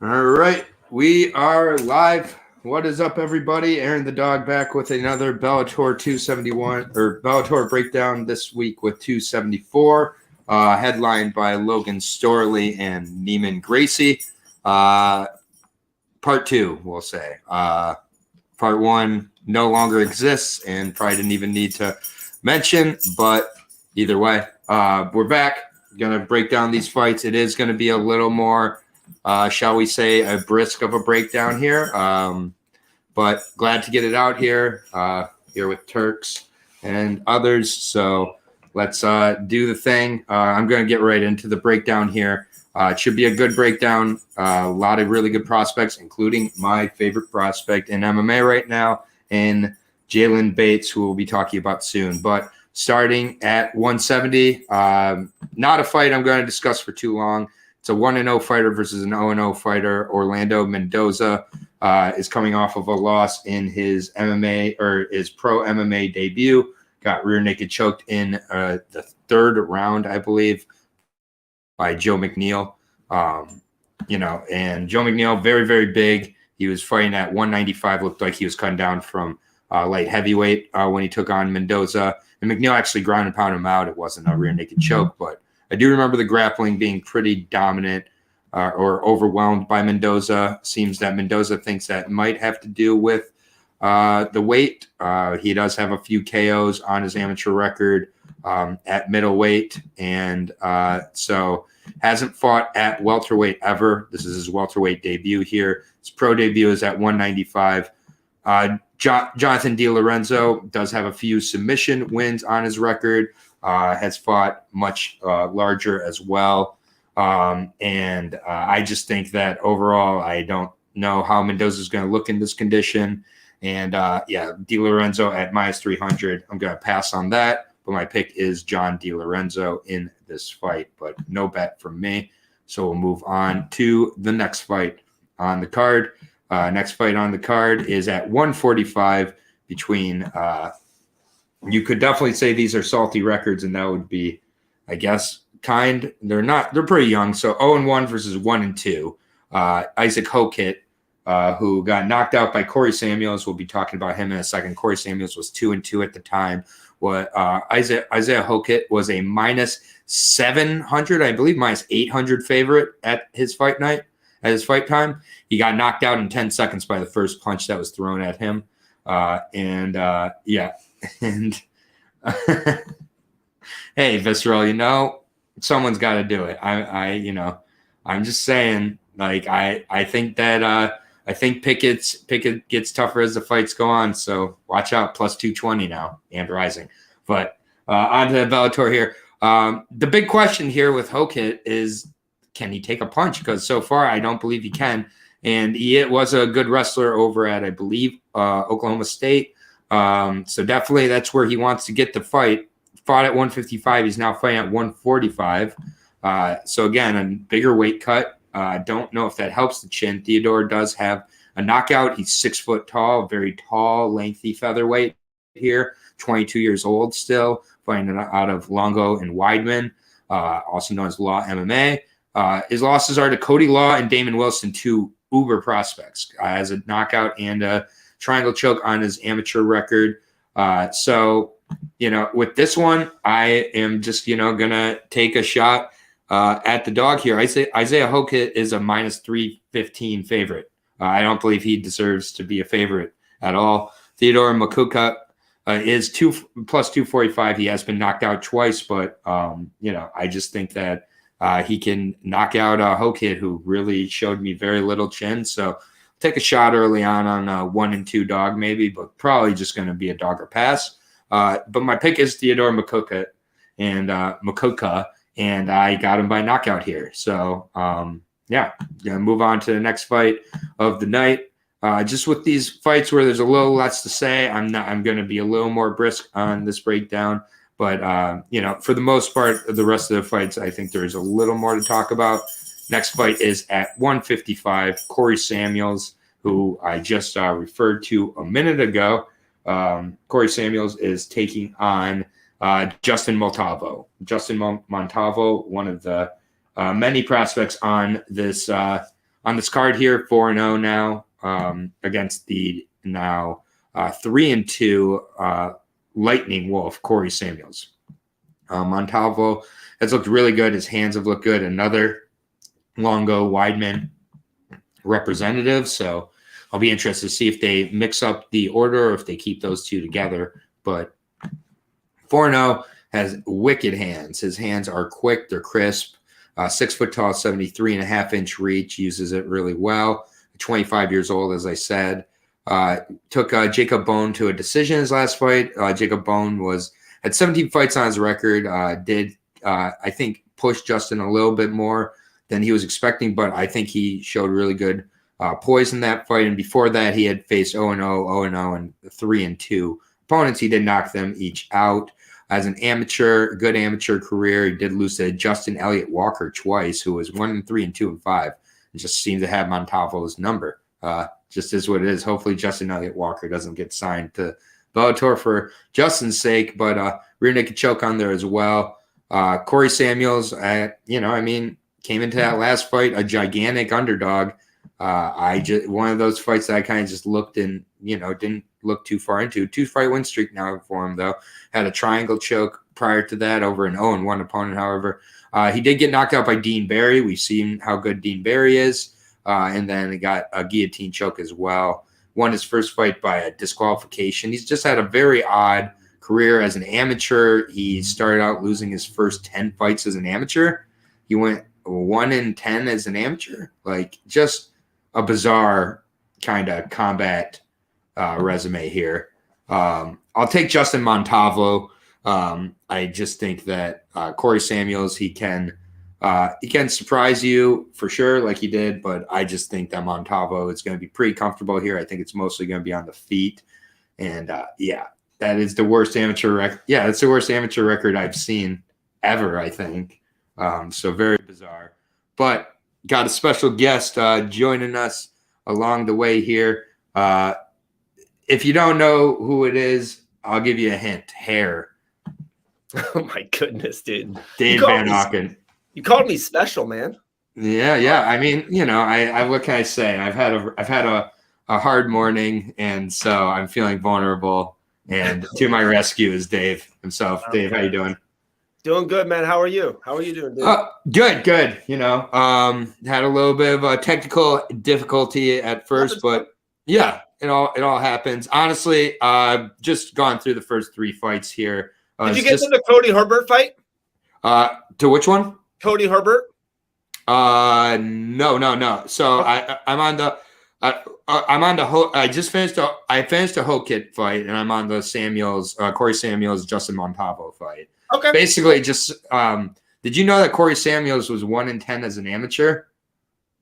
All right, we are live. What is up, everybody? Aaron the Dog back with another Bellator 271 or Bellator breakdown this week with 274, headlined by Logan Storley and Neiman Gracie. Part two, we'll say. Part one no longer exists and probably didn't even need to mention, but either way, we're back. Going to break down these fights. It is going to be a little more, shall we say, a brisk of a breakdown here. But glad to get it out here, here with Turks and others. So let's do the thing. I'm going to get right into the breakdown here. It should be a good breakdown. A lot of really good prospects, including my favorite prospect in MMA right now, and Jaylon Bates, who we'll be talking about soon. But starting at 170, not a fight I'm going to discuss for too long. It's a 1-0 fighter versus an 0-0 fighter. Orlando Mendoza is coming off of a loss in his MMA or his pro MMA debut. Got rear naked choked in the third round, I believe, by Joe McNeil. And Joe McNeil, very, very big. He was fighting at 195. Looked like he was cutting down from light heavyweight when he took on Mendoza. And McNeil actually ground and pounded him out. It wasn't a rear naked choke, but I do remember the grappling being pretty dominant or overwhelmed by Mendoza. Seems that Mendoza thinks that might have to do with the weight. He does have a few KOs on his amateur record at middleweight, and so hasn't fought at welterweight ever. This is his welterweight debut here. His pro debut is at 195. Jonathan Di Lorenzo does have a few submission wins on his record, has fought much larger as well. I just think that overall, I don't know how Mendoza is going to look in this condition. And Di Lorenzo at minus 300. I'm going to pass on that. But my pick is John Di Lorenzo in this fight, but no bet from me. So we'll move on to the next fight on the card. Next fight on the card is at 145 between you could definitely say these are salty records, and that would be, I guess, they're pretty young. So 0-1 versus 1-2. Isaac Hoka, who got knocked out by Corey Samuels. We'll be talking about him in a second. Corey Samuels was 2-2 at the time. Isaiah Hoka was a minus 700, I believe, minus 800 favorite at his fight night. At his fight time, he got knocked out in 10 seconds by the first punch that was thrown at him. Hey, Visceral, someone's got to do it. I'm just saying, like, I think that I think Pickett gets tougher as the fights go on. So watch out, plus 220 now and rising. But on to the Bellator here. The big question here with Hoka is, can he take a punch? Because so far, I don't believe he can. And he was a good wrestler over at, I believe, Oklahoma State. So definitely that's where he wants to get the fight. Fought at 155. He's now fighting at 145. So again, a bigger weight cut. Don't know if that helps the chin. Theodore does have a knockout. He's 6 foot tall, very tall, lengthy featherweight here. 22 years old still, fighting out of Longo and Weidman, also known as Law MMA. His losses are to Cody Law and Damon Wilson, two uber prospects, as a knockout and a triangle choke on his amateur record. So, with this one, I am just, going to take a shot at the dog here. Isaiah Hoka is a minus 315 favorite. I don't believe he deserves to be a favorite at all. Theodore Makuka is plus 245. He has been knocked out twice, but, I just think that he can knock out Hoka, who really showed me very little chin. So take a shot early on a 1-2 dog maybe, but probably just going to be a dog or pass. But my pick is Theodore Makuka, and I got him by knockout here. So, gonna move on to the next fight of the night. Just with these fights where there's a little less to say, I'm going to be a little more brisk on this breakdown. But, for the most part, the rest of the fights, I think there's a little more to talk about. Next fight is at 155. Corey Samuels, who I just referred to a minute ago. Corey Samuels is taking on Justin Montalvo. Justin Montalvo, one of the many prospects on this on this card here, 4-0 now against the now 3-2 Lightning Wolf, Corey Samuels. Montalvo has looked really good. His hands have looked good. Another Longo Weidman representative. So I'll be interested to see if they mix up the order or if they keep those two together. But 4-0 has wicked hands. His hands are quick. They're crisp. 6 foot tall, 73.5-inch reach. Uses it really well. 25 years old, as I said. Took Jacob Bone to a decision his last fight. Jacob Bone had 17 fights on his record. I think, push Justine a little bit more than he was expecting, but I think he showed really good poise in that fight. And before that, he had faced 0-0, 0-0, and 3-2 opponents. He did knock them each out. As an amateur, good amateur career, he did lose to Justin Elliott Walker twice, who was 1-3 and 2-5. It just seemed to have Montalvo's number. Just is what it is. Hopefully Justin Elliott Walker doesn't get signed to Bellator for Justin's sake, but rear naked choke on there as well. Corey Samuels, came into that last fight a gigantic underdog. One of those fights that I kind of just looked and didn't look too far into. 2-fight win streak now for him though. Had a triangle choke prior to that over an 0-1 opponent. However, he did get knocked out by Dean Barry. We've seen how good Dean Barry is. And then he got a guillotine choke as well. Won his first fight by a disqualification. He's just had a very odd career as an amateur. He started out losing his first 10 fights as an amateur. He went 1-10 as an amateur. Like, just a bizarre kind of combat resume here. I'll take Justin Montalvo. I just think that Corey Samuels, he can surprise you for sure, like he did, but I just think that Montalvo is going to be pretty comfortable here. I think it's mostly going to be on the feet. And that is the worst amateur record. Yeah, it's the worst amateur record I've seen ever, I think. So very bizarre. But got a special guest joining us along the way here. If you don't know who it is, I'll give you a hint. Hair. Oh my goodness, dude. Dave Van Auken. You called me special, man. Yeah. I mean, I what can I say? I've had a hard morning, and so I'm feeling vulnerable. And to my rescue is Dave himself. Dave, how you doing? Doing good, man. How are you? How are you doing, dude? Good. Had a little bit of a technical difficulty at first, but yeah, it all happens. Honestly, just gone through the first 3 fights here. Did you get to the Cody Herbert fight? To which one? Cody Herbert? No. So I'm on the I just finished a Hoka fight, and I'm on the Corey Samuels, Justin Montalvo fight. Okay. Basically, just did you know that Corey Samuels was 1-10 as an amateur?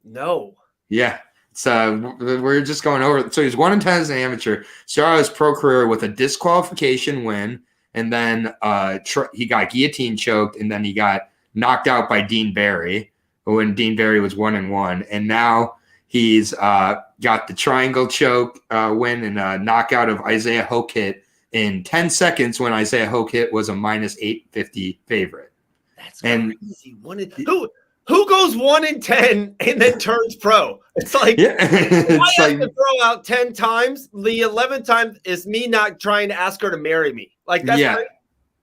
No. Yeah. So we're just going over. So he's 1-10 as an amateur. Started his pro career with a disqualification win, and then he got guillotine choked, and then he got knocked out by Dean Barry when Dean Barry was 1-1, and now he's got the triangle choke win and a knockout of Isaiah Hoka in 10 seconds when Isaiah Hoka was a -850 favorite. That's crazy. Who goes 1-10 and then turns pro? It's like, I have to throw out 10 times. The 11th time is me not trying to ask her to marry me. Like, that's right.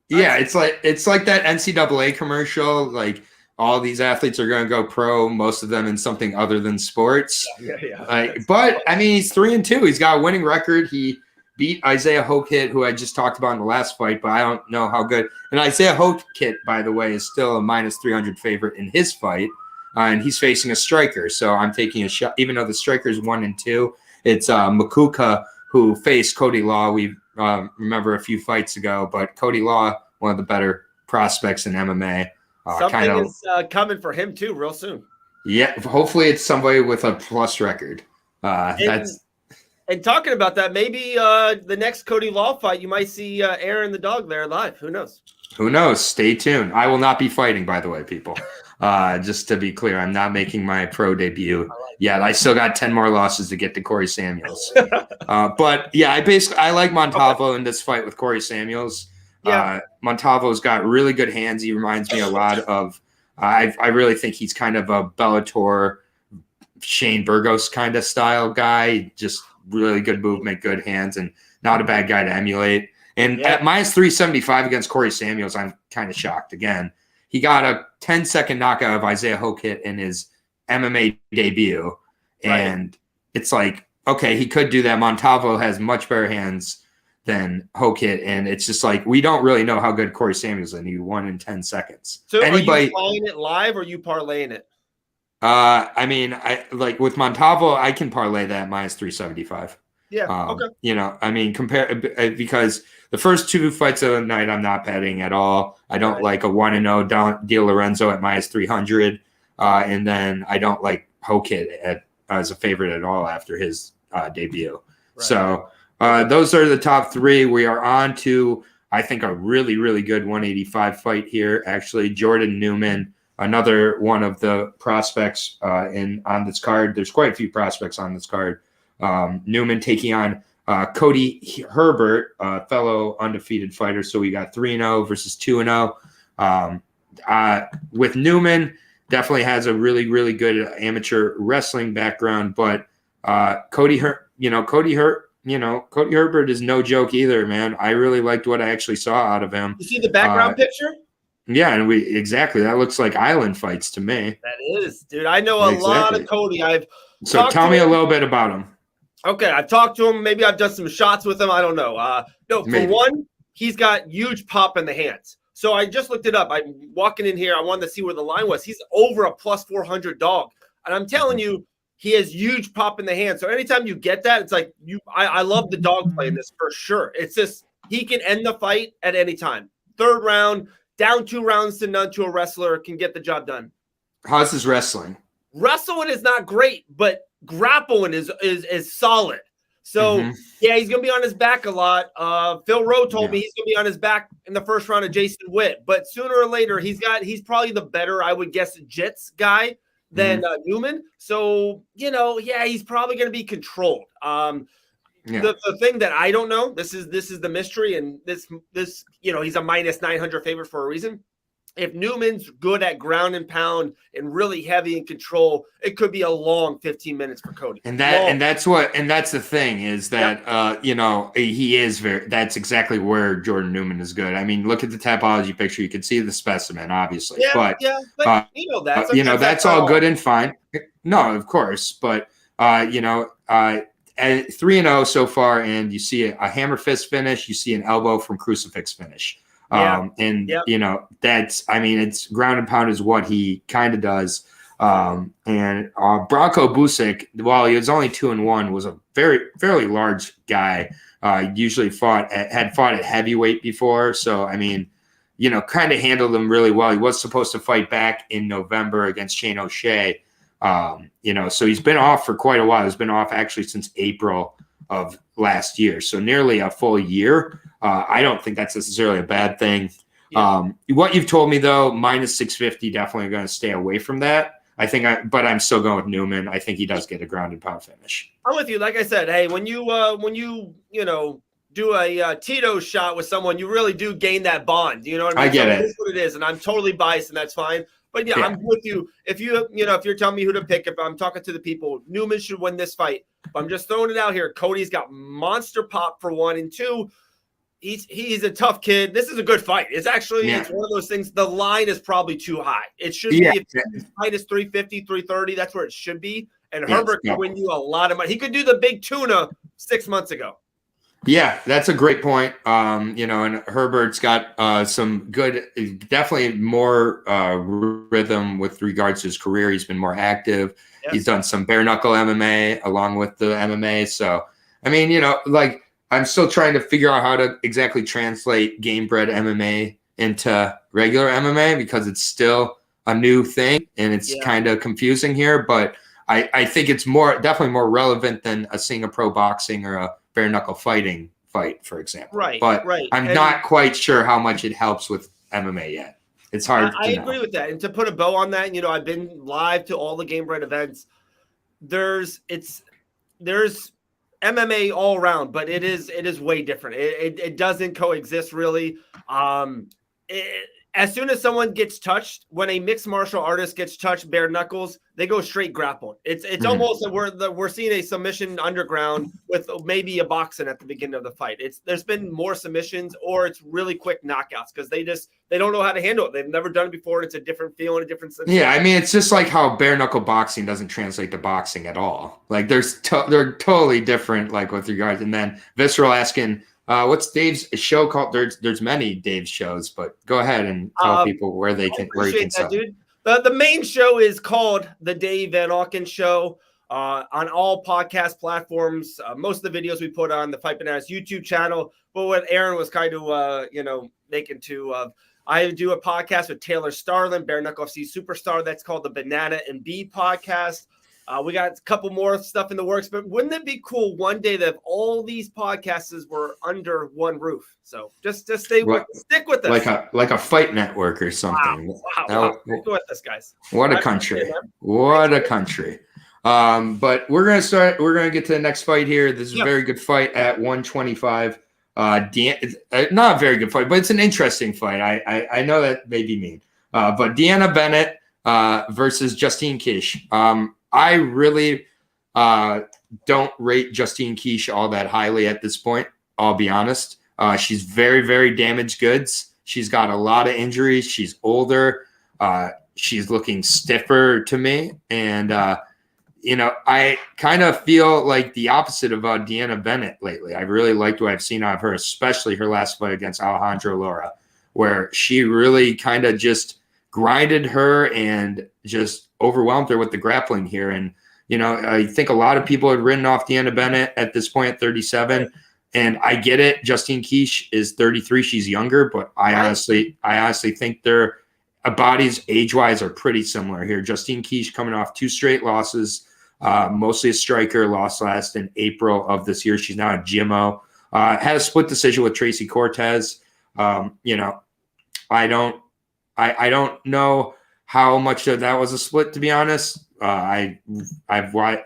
Yeah, it's like that NCAA commercial. Like, all these athletes are going to go pro, most of them in something other than sports. Yeah. But I mean, he's 3-2. He's got a winning record. He beat Isaiah Hoka, who I just talked about in the last fight, but I don't know how good. And Isaiah Hoka, by the way, is still a -300 favorite in his fight, and he's facing a striker. So I'm taking a shot, even though the striker's 1-2. It's Makuka, who faced Cody Law. We remember a few fights ago, but Cody Law, one of the better prospects in MMA. Something is coming for him too, real soon. Yeah, hopefully it's somebody with a plus record. And talking about that, maybe the next Cody Law fight, you might see Aaron the dog there live. Who knows? Who knows? Stay tuned. I will not be fighting, by the way, people. Just to be clear, I'm not making my pro debut yet. I still got 10 more losses to get to Corey Samuels. But yeah, I like Montalvo in this fight with Corey Samuels. Yeah. Montalvo's got really good hands. He reminds me a lot of I really think he's kind of a Bellator Shane Burgos kind of style guy, just really good movement, good hands, and not a bad guy to emulate. And at minus 375 against Corey Samuels, I'm kind of shocked. Again, he got a 10-second knockout of Isaiah Hokit in his MMA debut. And it's like, okay, he could do that. Montalvo has much better hands than Hokit. And it's just like, we don't really know how good Corey Samuels is, and he won in 10 seconds. So are you playing it live or are you parlaying it? I mean, I like with Montalvo, I can parlay that minus 375. Yeah. Okay. You know, I mean, because the first two fights of the night, I'm not betting at all. I don't like a 1-0 Di Lorenzo at minus 300. And then I don't like Hokit as a favorite at all after his debut. Right. So those are the top three. We are on to, I think, a really, really good 185 fight here. Actually, Jordan Newman, another one of the prospects on this card. There's quite a few prospects on this card. Newman taking on Cody Herbert, fellow undefeated fighter. So we got 3-0 versus 2-0. With Newman, definitely has a really, really good amateur wrestling background. But Cody Herbert is no joke either, man. I really liked what I actually saw out of him. You see the background picture? Yeah, and that looks like island fights to me. That is, dude. I know a lot of Cody. So tell me a little bit about him. Okay, I've talked to him. Maybe I've done some shots with him. I don't know. For one, he's got huge pop in the hands. So I just looked it up. I'm walking in here. I wanted to see where the line was. He's over a plus 400 dog. And I'm telling you, he has huge pop in the hand. So anytime you get that, it's like I love the dog play in this for sure. It's just he can end the fight at any time. Third round, down 2 rounds to none to a wrestler, can get the job done. How's his wrestling? Wrestling is not great, but grappling is solid. So yeah, he's gonna be on his back a lot. Phil Rowe told me he's gonna be on his back in the first round of Jason Witt, but sooner or later he's probably the better, I would guess, jits guy than Newman. So he's probably gonna be controlled. The thing that I don't know, this is the mystery, and this he's a minus 900 favorite for a reason. If Newman's good at ground and pound and really heavy in control, it could be a long 15 minutes for Cody. And that's the thing is that he is that's exactly where Jordan Newman is good. I mean, look at the Tapology picture; you can see the specimen, obviously. That's all good and fine. No, of course, but 3-0 so far, and you see a hammer fist finish, you see an elbow from crucifix finish. It's ground and pound is what he kind of does. And Bronco Busick, while he was only 2-1, was a fairly large guy. Usually had fought at heavyweight before. So, I mean, kind of handled him really well. He was supposed to fight back in November against Shane O'Shea. So he's been off for quite a while. He's been off actually since April of last year. So nearly a full year. I don't think that's necessarily a bad thing. What you've told me though, minus 650, definitely going to stay away from that. But I'm still going with Newman. I think he does get a ground and pound finish. I'm with you. Like I said, hey, when you do a Tito shot with someone, you really do gain that bond. You know what I mean? I get it. That's what it is. And I'm totally biased, and that's fine. But yeah, I'm with you. If if you're telling me who to pick, if I'm talking to the people, Newman should win this fight. But I'm just throwing it out here. Cody's got monster pop for 1, and 2. He's a tough kid. This is a good fight. It's actually it's one of those things. The line is probably too high. It should be minus 350, 330. That's where it should be. And Herbert can win you a lot of money. He could do the big tuna 6 months ago. Yeah, that's a great point. And Herbert's got some good, definitely more rhythm with regards to his career. He's been more active. Yep. He's done some bare knuckle MMA along with the MMA. So, I mean, I'm still trying to figure out how to exactly translate game bred MMA into regular MMA because it's still a new thing and it's kind of confusing here. But I think it's definitely more relevant than seeing a pro boxing or a bare knuckle fight, for example. Right. But I'm not quite sure how much it helps with MMA yet. It's hard. I agree with that. And to put a bow on that, I've been live to all the game bred events. There's MMA all around, but it is way different. It doesn't coexist really. as soon as someone gets touched, when a mixed martial artist gets touched bare knuckles, they go straight grapple. It's almost we're seeing a submission underground with maybe a boxing at the beginning of the fight. There's been more submissions, or it's really quick knockouts because they don't know how to handle it. They've never done it before. And it's a different feel and a different sensation. Yeah, I mean, it's just like how bare knuckle boxing doesn't translate to boxing at all. Like they're totally different, like with regards. And then Visceral asking, what's Dave's show called? There's many Dave's shows, but go ahead and tell people where you can sell. Dude. The main show is called The Dave Van Auken Show on all podcast platforms. Most of the videos we put on the Fight Bananas YouTube channel. But what Aaron was kind of, making to, I do a podcast with Taylor Starlin, Bare Knuckle FC Superstar. That's called the Banana and Bee Podcast. We got a couple more stuff in the works, but wouldn't it be cool one day that all these podcasts were under one roof? So just stick with us. Like a fight network or something. Wow. Stick with us, guys. What a country. What a country. But we're going to get to the next fight here. This is a very good fight at 125. Not a very good fight, but it's an interesting fight. I know that may be mean. But Deanna Bennett versus Justine Kish. I really don't rate Justine Kish all that highly at this point. I'll be honest. She's very, very damaged goods. She's got a lot of injuries. She's older. She's looking stiffer to me. And, I kind of feel like the opposite of Deanna Bennett lately. I really liked what I've seen out of her, especially her last fight against Alejandra Lara, where she really kind of just grinded her and just overwhelmed her with the grappling here. And, I think a lot of people had written off Deanna Bennett at this point at 37. And I get it. Justine Kish is 33. She's younger, but I honestly think their bodies age-wise are pretty similar here. Justine Kish coming off 2 straight losses, mostly a striker, lost last in April of this year. She's now a GMO. Had a split decision with Tracy Cortez. I don't know how much of that was a split, to be honest. I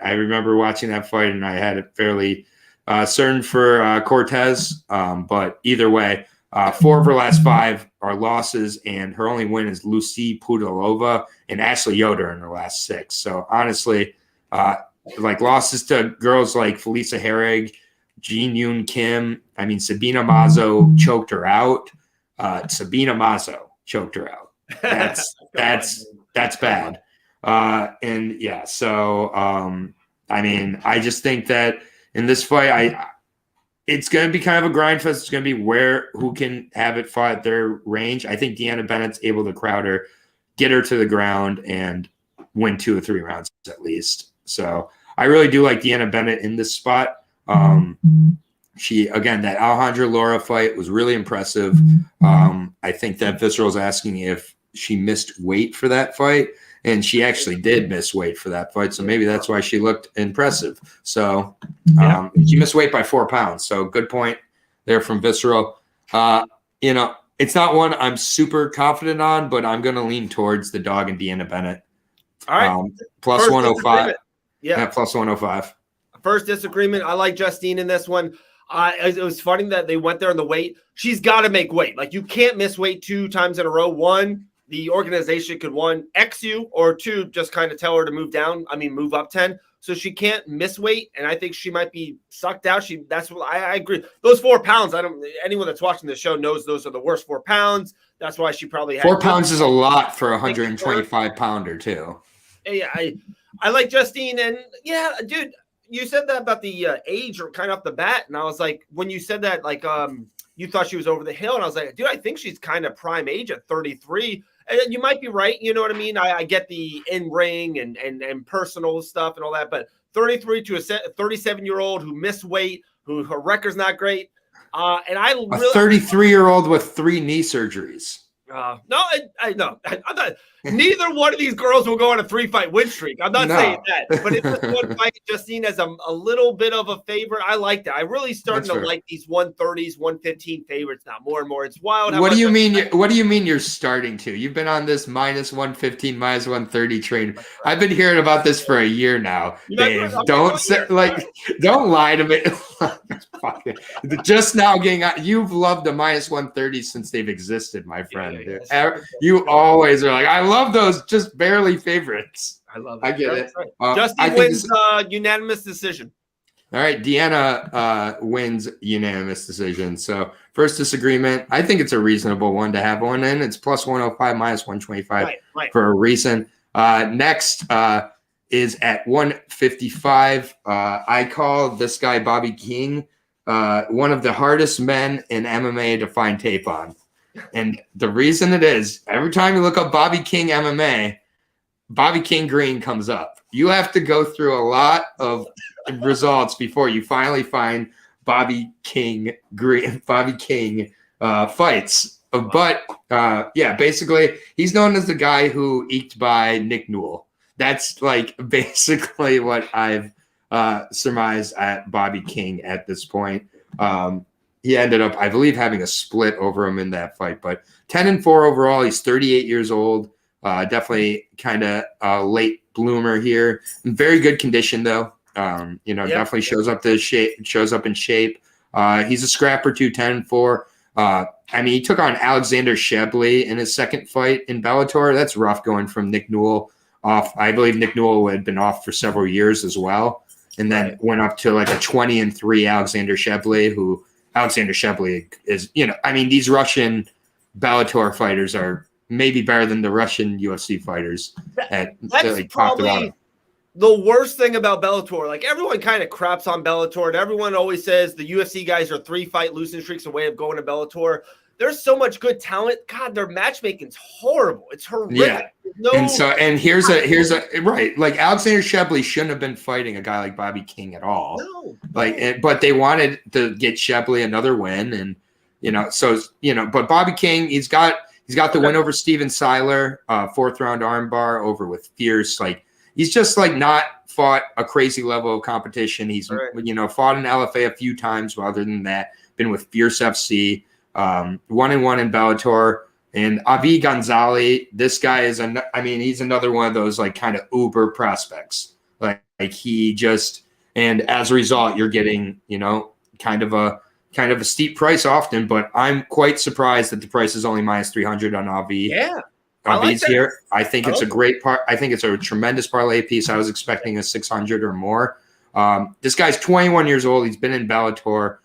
remember watching that fight, and I had it fairly certain for Cortez. But either way, 4 of her last 5 are losses, and her only win is Lucy Pudilova and Ashley Yoder in her last 6. So honestly, losses to girls like Felisa Herrig, Jean Yoon Kim. I mean, Sabina Mazo choked her out. Sabina Mazo choked her out. That's bad. I just think that in this fight, it's going to be kind of a grind fest. It's going to be who can have it fight at their range. I think Deanna Bennett's able to crowd her, get her to the ground, and win 2 or 3 rounds at least. So I really do like Deanna Bennett in this spot. That Alejandra Lara fight was really impressive. I think that Visceral's asking if she missed weight for that fight, and she actually did miss weight for that fight. So maybe that's why she looked impressive. So she missed weight by 4 pounds. So good point there from Visceral. It's not one I'm super confident on, but I'm going to lean towards the dog and Deanna Bennett. All right. Plus 105. Yeah, plus 105. First disagreement. I like Justine in this one. It was funny that they went there on the weight. She's got to make weight. Like, you can't miss weight 2 times in a row. 1, the organization could 1, X you, or 2, just kind of tell her to move up 10. So she can't miss weight, and I think she might be sucked out. I agree. Those 4 pounds, anyone that's watching the show knows those are the worst 4 pounds. That's why she probably had 4 pounds is a lot for a 125 pounder too. Yeah, I like Justine, and yeah, dude, you said that about the age or kind of off the bat, and I was like, when you said that, you thought she was over the hill, and I was like, dude, I think she's kind of prime age at 33. And you might be right. You know what I mean? I get the in-ring and personal stuff and all that, but 33 to a 37-year-old who missed weight, who her record's not great. And I really, a 33-year-old with 3 knee surgeries. No, I'm not. Neither one of these girls will go on a 3-fight win streak. I'm not saying that, but if this one fight Justine as a little bit of a favorite, I like that. I really starting to like these 130s, 115 favorites now more and more. It's wild. What do you mean? What do you mean you're starting to? You've been on this minus 115, minus 130 train. I've been hearing about this for a year now, Dave. Don't lie to me. Just now getting out. You've loved the minus 130 since they've existed, my friend. man. You always are like, I love those just barely favorites. I love it. I get it. Right. Justine wins unanimous decision. All right, Deanna wins unanimous decision. So first disagreement, I think it's a reasonable one to have one in. It's plus 105, minus 125 for a reason. Next is at 155. I call this guy Bobby King one of the hardest men in MMA to find tape on. And the reason it is, every time you look up Bobby King MMA, Bobby King Green comes up. You have to go through a lot of results before you finally find Bobby King Green, Bobby King fights. But basically, he's known as the guy who eked by Nick Newell. That's like basically what I've surmised at Bobby King at this point. He ended up, I believe, having a split over him in that fight. But 10-4 overall. He's 38 years old. Definitely kind of a late bloomer here. In very good condition though. Definitely shows up in shape. He's a scrapper too, 10-4. He took on Alexander Shebley in his second fight in Bellator. That's rough going from Nick Newell off. I believe Nick Newell had been off for several years as well. And then went up to like a 20-3 Alexander Shebley, who Alexander Shebley is, these Russian Bellator fighters are maybe better than the Russian UFC fighters. That's probably the worst thing about Bellator. Like, everyone kind of craps on Bellator, and everyone always says the UFC guys are 3-fight losing streaks away of going to Bellator. There's so much good talent. God, their matchmaking's horrible. It's horrific. Yeah. Here's a right. Like, Alexander Shebley shouldn't have been fighting a guy like Bobby King at all. No. But they wanted to get Shebley another win, and but Bobby King, he's got the win over Steven Seiler, 4th round armbar over with Fierce. Like, he's just like not fought a crazy level of competition. He's fought in LFA a few times, but other than that, been with Fierce FC, 1-1 in Bellator. And Avi Gonzalez, this guy is he's another one of those like kind of uber prospects. Like he just, and as a result, you're getting kind of a steep price often, but I'm quite surprised that the price is only minus 300 on Avi. Yeah. Avi's here. I think it's a great part. I think it's a tremendous parlay piece. I was expecting a 600 or more. This guy's 21 years old. He's been in Bellator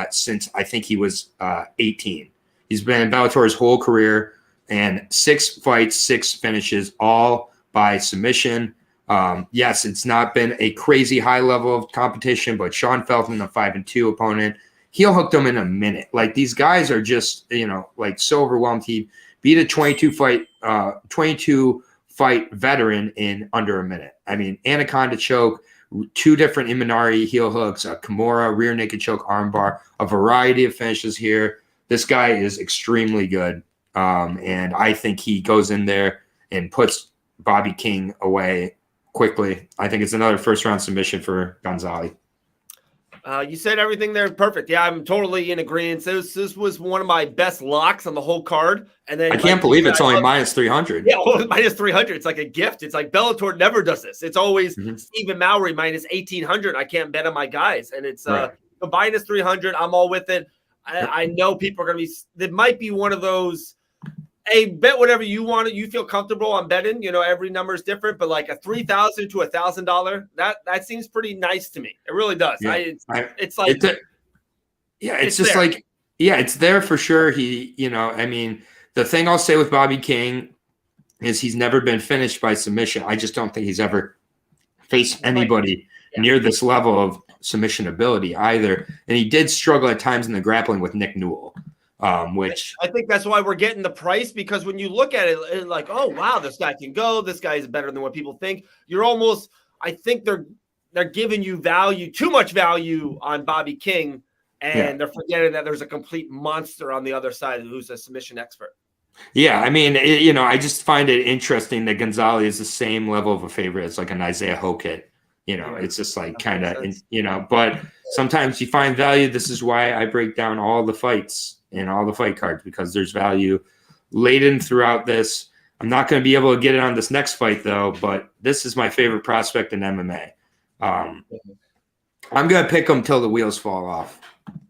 since I think he was 18. He's been in Bellator his whole career, and 6 fights, 6 finishes, all by submission. Yes, it's not been a crazy high level of competition, but Sean Felton, a 5-2 opponent, heel hooked him in a minute. Like, these guys are just, so overwhelmed. He beat a 22 fight veteran in under a minute. Anaconda choke, 2 different Imanari heel hooks, a Kimura rear naked choke armbar, a variety of finishes here. This guy is extremely good. And I think he goes in there and puts Bobby King away quickly. I think it's another first-round submission for Gonzalez. You said everything there perfect. Yeah, I'm totally in agreement. This was one of my best locks on the whole card. And then I can't believe it's only minus 300. Yeah, minus 300. It's like a gift. It's like Bellator never does this. It's always Stephen Mowry minus 1,800. I can't bet on my guys. And it's minus 300. I'm all with it. I know people are going to be – it might be one of those – hey, bet whatever you want. You feel comfortable on betting. Every number is different, but like a $3,000 to $1,000, that seems pretty nice to me. It really does. Yeah. It's like, it's just there. Like, yeah, it's there for sure. He, the thing I'll say with Bobby King is he's never been finished by submission. I just don't think he's ever faced anybody near this level of submission ability either. And he did struggle at times in the grappling with Nick Newell. Which I think that's why we're getting the price, because when you look at it, it's like, oh wow, this guy can go. This guy is better than what people think. I think they're giving you value, too much value on Bobby King, and they're forgetting that there's a complete monster on the other side who's a submission expert. Yeah, I just find it interesting that Gonzalez is the same level of a favorite as like an Isaiah Hoka. It's just like kind of, but sometimes you find value. This is why I break down all the fights and all the fight cards, because there's value laden throughout this. I'm not going to be able to get it on this next fight though, but this is my favorite prospect in MMA. I'm going to pick him till the wheels fall off.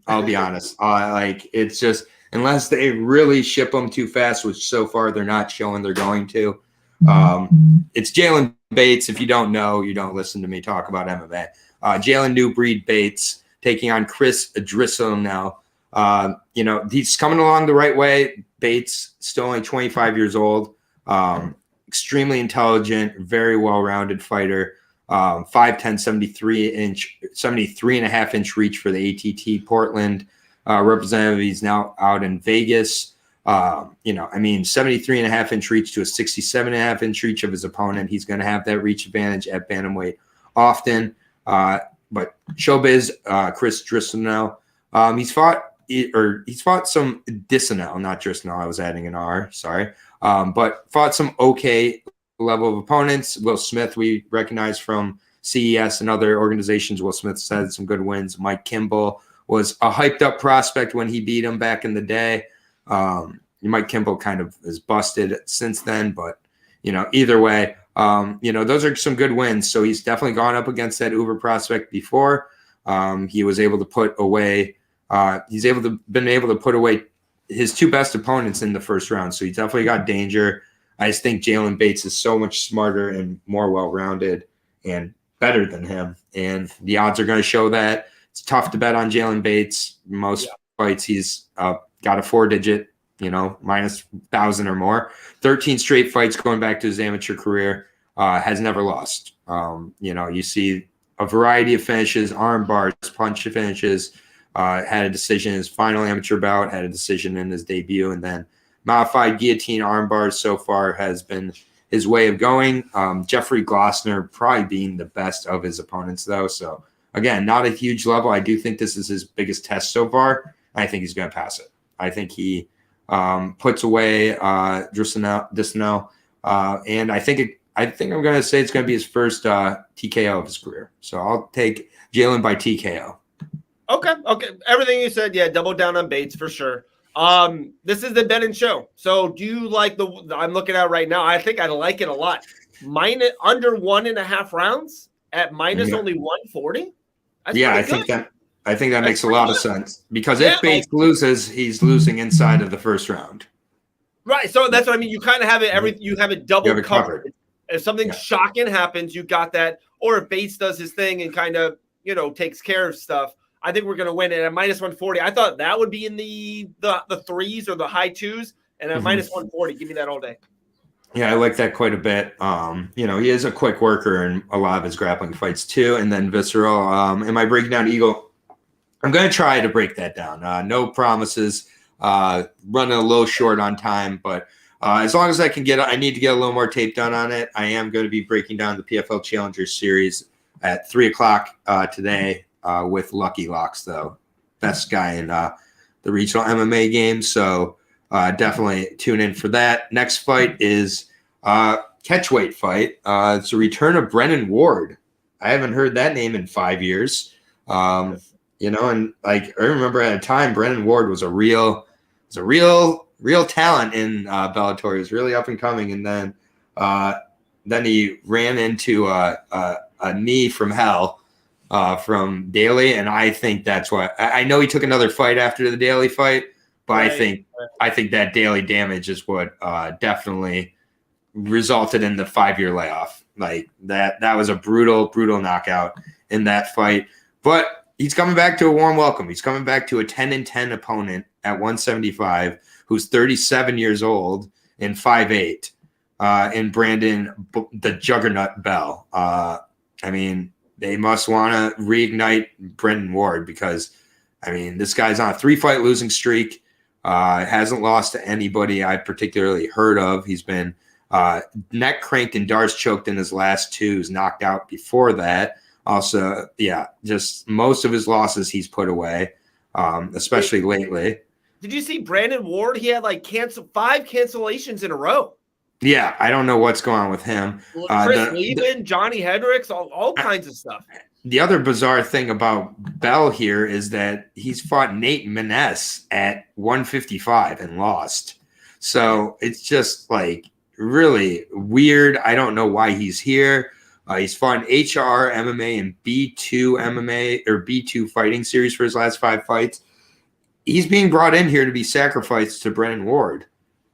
I'll be honest. It's just, unless they really ship them too fast, which so far they're not showing they're going to. It's Jaylon Bates. If you don't know, you don't listen to me talk about MMA. Jalen New Breed Bates taking on Chris Drisson now. He's coming along the right way. Bates, still only 25 years old. Extremely intelligent, very well-rounded fighter. 5'10", 73 and a half inch reach for the ATT Portland representative. He's now out in Vegas. 73 and a half inch reach to a 67 and a half inch reach of his opponent. He's going to have that reach advantage at bantamweight often. But showbiz, Chris Drisson now. He's fought some Drisson, not Drisson. I was adding an R. Sorry. But fought some okay level of opponents. Will Smith, we recognize from CES and other organizations. Will Smith's had some good wins. Mike Kimball was a hyped up prospect when he beat him back in the day. Mike Kimball kind of is busted since then, but either way, those are some good wins. So he's definitely gone up against that Uber prospect before. He was able to put away. Been able to put away his two best opponents in the first round. So he definitely got danger. I just think Jaylon Bates is so much smarter and more well-rounded and better than him. And the odds are going to show that. It's tough to bet on Jaylon Bates. Most fights he's got a 4-digit, minus 1,000 or more. 13 straight fights going back to his amateur career. Has never lost. You see a variety of finishes, arm bars, punch finishes. Had a decision in his final amateur bout, had a decision in his debut, and then modified guillotine arm bars so far has been his way of going. Jeffrey Glossner probably being the best of his opponents, though. So, again, not a huge level. I do think this is his biggest test so far. I think he's going to pass it. I think he puts away Drisson, and I think I'm going to say it's going to be his first TKO of his career. So I'll take Jalen by TKO. Okay. Everything you said, double down on Bates for sure. This is the Bennett show. So do you like I'm looking at right now. I think I like it a lot. Minus under 1.5 rounds at minus only 140. I think that makes a lot of sense because if Bates loses, he's losing inside of the first round. Right. So that's what I mean. You kind of have it. You have it double covered. If something shocking happens, you got that. Or if Bates does his thing and kind of takes care of stuff. I think we're going to win it at minus 140. I thought that would be in the threes or the high twos, and at minus 140, give me that all day. Yeah, I like that quite a bit. He is a quick worker in a lot of his grappling fights too. And then visceral. Am I breaking down Eagle? I'm going to try to break that down. No promises. Running a little short on time, but as long as I need to get a little more tape done on it. I am going to be breaking down the PFL Challenger Series at 3:00 today. With Lucky Locks, though. Best guy in the regional MMA game. So definitely tune in for that. Next fight is catchweight fight. It's a return of Brennan Ward. I haven't heard that name in 5 years. And I remember at a time Brennan Ward was a real talent in Bellator. He was really up and coming, and then he ran into a knee from hell. From Daly, and I think that's why. I know he took another fight after the Daly fight, but right. I think that Daly damage is what definitely resulted in the 5-year layoff. Like that was a brutal knockout in that fight. But he's coming back to a warm welcome. He's coming back to a 10-10 opponent at 175, who's 37 years old and 5'8", in Brandon the Juggernaut Bell. They must want to reignite Brendan Ward because, this guy's on a 3-fight losing streak. Hasn't lost to anybody I've particularly heard of. He's been neck cranked and Darce choked in his last 2. He's knocked out before that. Also, just most of his losses he's put away, especially lately. Did you see Brandon Ward? He had 5 cancellations in a row. Yeah, I don't know what's going on with him. Chris Leben, Johnny Hendricks, all kinds of stuff. The other bizarre thing about Bell here is that he's fought Nate Maness at 155 and lost. So it's just really weird. I don't know why he's here. He's fought in HR MMA and B2 MMA or B2 fighting series for his last 5 fights. he's being brought in here to be sacrificed to Brennan Ward.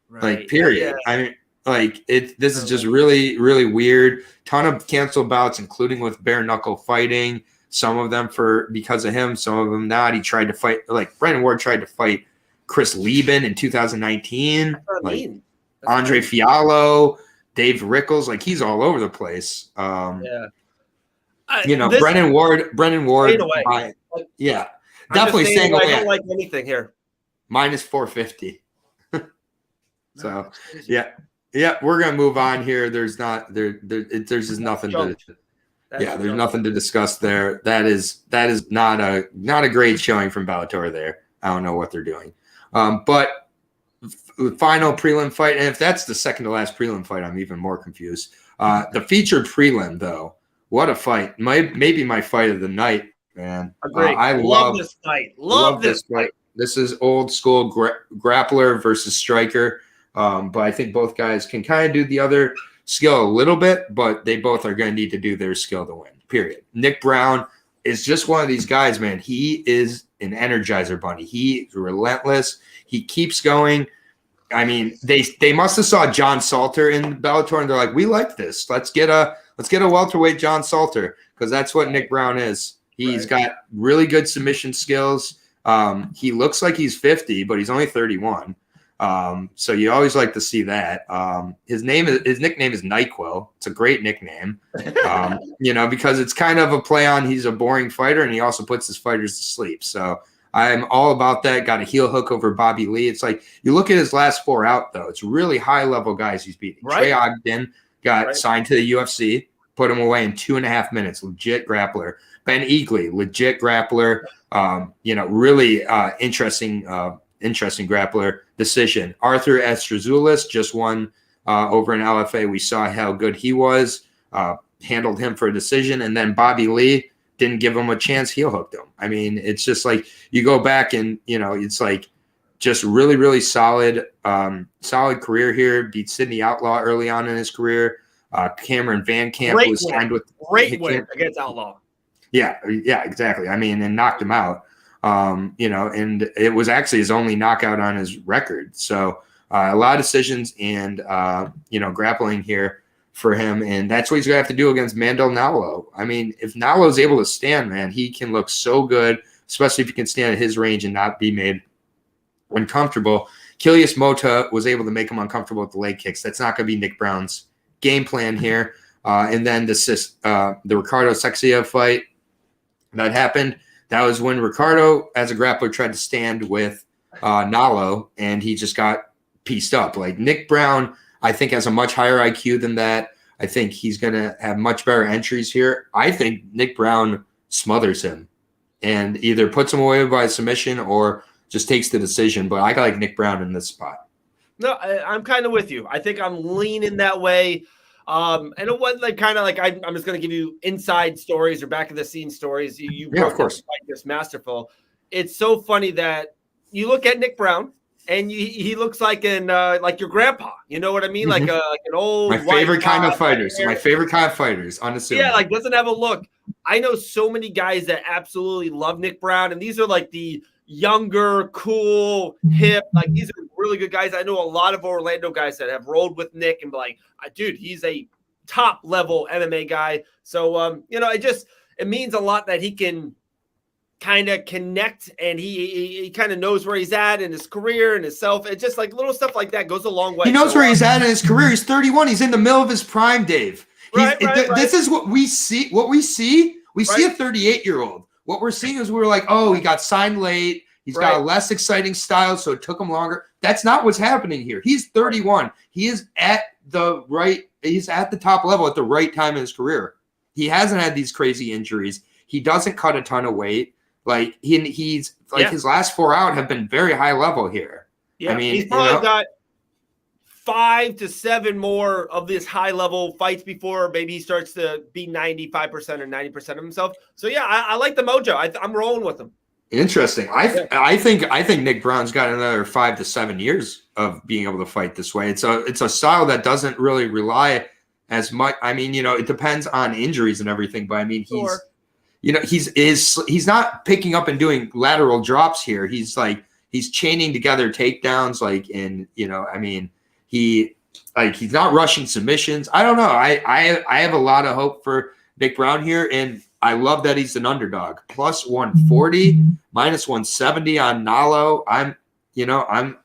Right. Like, period. I mean, like this is just really, really weird. Ton of canceled bouts, including with bare knuckle fighting. Some of them because of him, some of them not. He tried to fight, like Brennan Ward tried to fight Chris Lieben in 2019. Like Andre Fiallo, Dave Rickles, like he's all over the place. Brennan Ward. Definitely staying away. I don't like anything here. Minus 450. So we're gonna move on here. There's just nothing to. There's nothing to discuss there. That is not a great showing from Bellator there. I don't know what they're doing. But final prelim fight, and if that's the second to last prelim fight, I'm even more confused. The featured prelim, though, what a fight! Maybe my fight of the night, man. I love this fight. Love this fight. This is old school grappler versus striker. But I think both guys can kind of do the other skill a little bit, but they both are going to need to do their skill to win, period. Nick Brown is just one of these guys, man. He is an energizer bunny. He's relentless. He keeps going. I mean, they must have saw John Salter in Bellator, and they're like, we like this. Let's get a welterweight John Salter, because that's what Nick Brown is. He's got really good submission skills. He looks like he's 50, but he's only 31. So you always like to see that. His nickname is NyQuil. It's a great nickname, because it's kind of a play on he's a boring fighter, and he also puts his fighters to sleep. So I'm all about that. Got a heel hook over Bobby Lee. It's like you look at his last 4 out, though. It's really high level guys he's beating. Right. Trey Ogden got signed to the UFC, put him away in 2.5 minutes. Legit grappler. Ben Eagley, legit grappler. Really interesting grappler decision. Arthur Estruzoulis just won over in LFA. We saw how good he was, handled him for a decision, and then Bobby Lee didn't give him a chance, heel hooked him. I mean, it's just like you go back and, it's like just really, really solid career here. Beat Sidney Outlaw early on in his career. Cameron Van Camp was signed with great win against Outlaw. Yeah, exactly. I mean, and knocked him out. And it was actually his only knockout on his record. So a lot of decisions and, grappling here for him. And that's what he's going to have to do against Nalolo. I mean, if Nalolo's able to stand, man, he can look so good, especially if he can stand at his range and not be made uncomfortable. Kilius Mota was able to him uncomfortable with the leg kicks. That's not going to be Nick Brown's game plan here. And then the Ricardo Sexia fight that happened. That was when Ricardo, as a grappler, tried to stand with Nalo, and he just got pieced up. Like Nick Brown, I think, has a much higher IQ than that. I think he's going to have much better entries here. I think Nick Brown smothers him and either puts him away by submission or just takes the decision. But I like Nick Brown in this spot. No, I'm kind of with you. I think I'm leaning that way. And it was I'm just going to give you inside stories or back of the scenes stories. Of course, like this masterful. It's so funny that you look at Nick Brown and he looks like like your grandpa. You know what I mean? Mm-hmm. Like an old. My favorite kind of fighters. My favorite kind of fighters. Unassuming. Yeah, like doesn't have a look. I know so many guys that absolutely love Nick Brown, and these are like the younger, cool, hip. Like these are really good guys. I know a lot of Orlando guys that have rolled with Nick and be like, dude, he's a top level MMA guy. So it means a lot that he can kind of connect and he kind of knows where he's at in his career and himself. It's just like little stuff like that goes a long way. He knows where he's at in his career. He's 31. He's in the middle of his prime, Dave. This is what we see. We see a 38-year-old. What we're seeing is we're like, oh, he got signed late. He's got a less exciting style, so it took him longer. That's not what's happening here. He's 31. He is he's at the top level at the right time in his career. He hasn't had these crazy injuries. He doesn't cut a ton of weight. Like his last 4 out have been very high level here. Yeah, I mean, he's probably got 5 to 7 more of this high level fights before maybe he starts to be 95% or 90% of himself. So yeah, I like the mojo. I'm rolling with him. Interesting. I think Nick Brown's got another 5 to 7 years of being able to fight this way. It's a style that doesn't really rely as much. I mean, it depends on injuries and everything, but I mean, he's not picking up and doing lateral drops here. He's he's chaining together takedowns, like, and I mean, he's not rushing submissions. I don't know. I have a lot of hope for Nick Brown here, and I love that he's an underdog. Plus 140, minus 170 on Nalo. I'm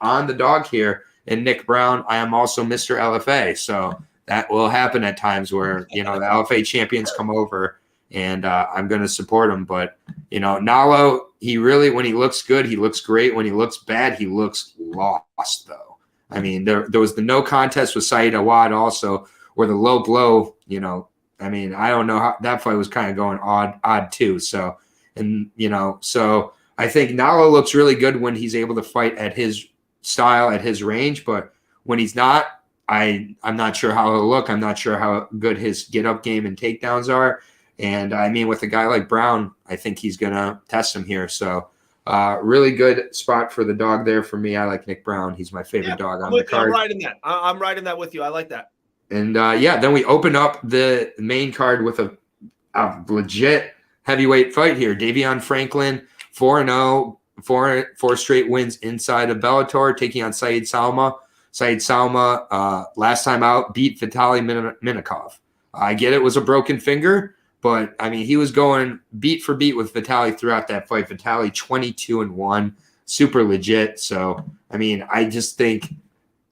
on the dog here. And Nick Brown, I am also Mr. LFA. So that will happen at times where, the LFA champions come over, and I'm going to support him. But, Nalo, he really, when he looks good, he looks great. When he looks bad, he looks lost, though. I mean, there was the no contest with Saeed Awad also, where the low blow, I mean, I don't know how that fight was kind of going odd too. So, and, so I think Nalo looks really good when he's able to fight at his style, at his range. But when he's not, I'm not sure how he'll look. I'm not sure how good his get-up game and takedowns are. And, I mean, with a guy like Brown, I think he's going to test him here. So, really good spot for the dog there for me. I like Nick Brown. He's my favorite dog on the card. I'm riding that. I'm riding that with you. I like that. And, then we open up the main card with a legit heavyweight fight here. Davion Franklin, 4-0, four straight wins inside of Bellator, taking on Saeed Salma. Saeed Salma, last time out, beat Vitaly Minakov. I get it was a broken finger, but, I mean, he was going beat for beat with Vitaly throughout that fight. Vitaly 22-1, super legit. So, I mean, I just think,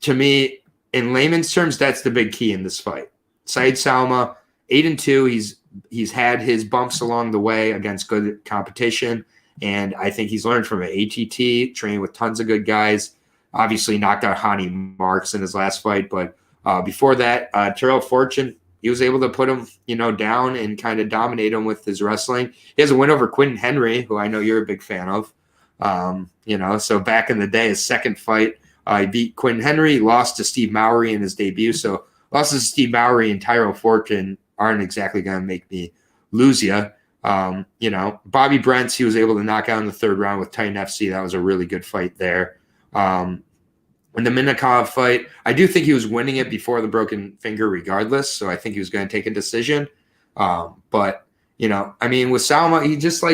to me, in layman's terms, that's the big key in this fight. Saeed Salma, 8-2. He's had his bumps along the way against good competition, and I think he's learned from an ATT, trained with tons of good guys. Obviously knocked out Hani Marks in his last fight, but before that, Terrell Fortune, he was able to put him, down and kind of dominate him with his wrestling. He has a win over Quinton Henry, who I know you're a big fan of. So back in the day, his second fight, he beat Quinton Henry, lost to Steve Mowry in his debut. So losses to Steve Mowry and Tyrell Fortune aren't exactly going to make me lose you. Bobby Brents, he was able to knock out in the third round with Titan FC. That was a really good fight there. In the Minakov fight, I do think he was winning it before the broken finger regardless. So I think he was going to take a decision. But, I mean, with Salma, he just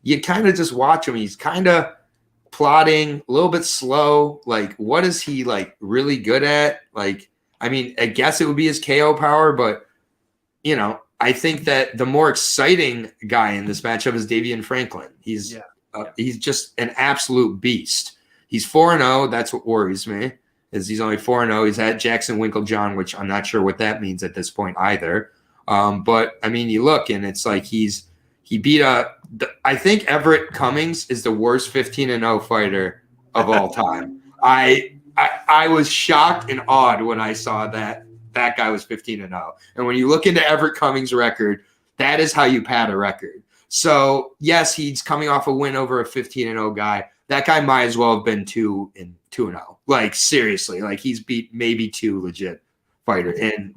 you kind of just watch him. He's kind of plodding, a little bit slow. Like, what is he really good at? I mean, I guess it would be his KO power, but I think that the more exciting guy in this matchup is Davion Franklin. He's just an absolute beast. He's 4-0. That's what worries me, is he's only 4-0. He's at Jackson Winklejohn, which I'm not sure what that means at this point either. But I mean, you look and it's like he beat I think Everett Cummings is the worst 15-0 fighter of all time. I was shocked and awed when I saw that guy was 15-0. And when you look into Everett Cummings' record, that is how you pad a record. So yes, he's coming off a win over a 15-0 guy. That guy might as well have been 2-0. Seriously, he's beat maybe two legit fighters. And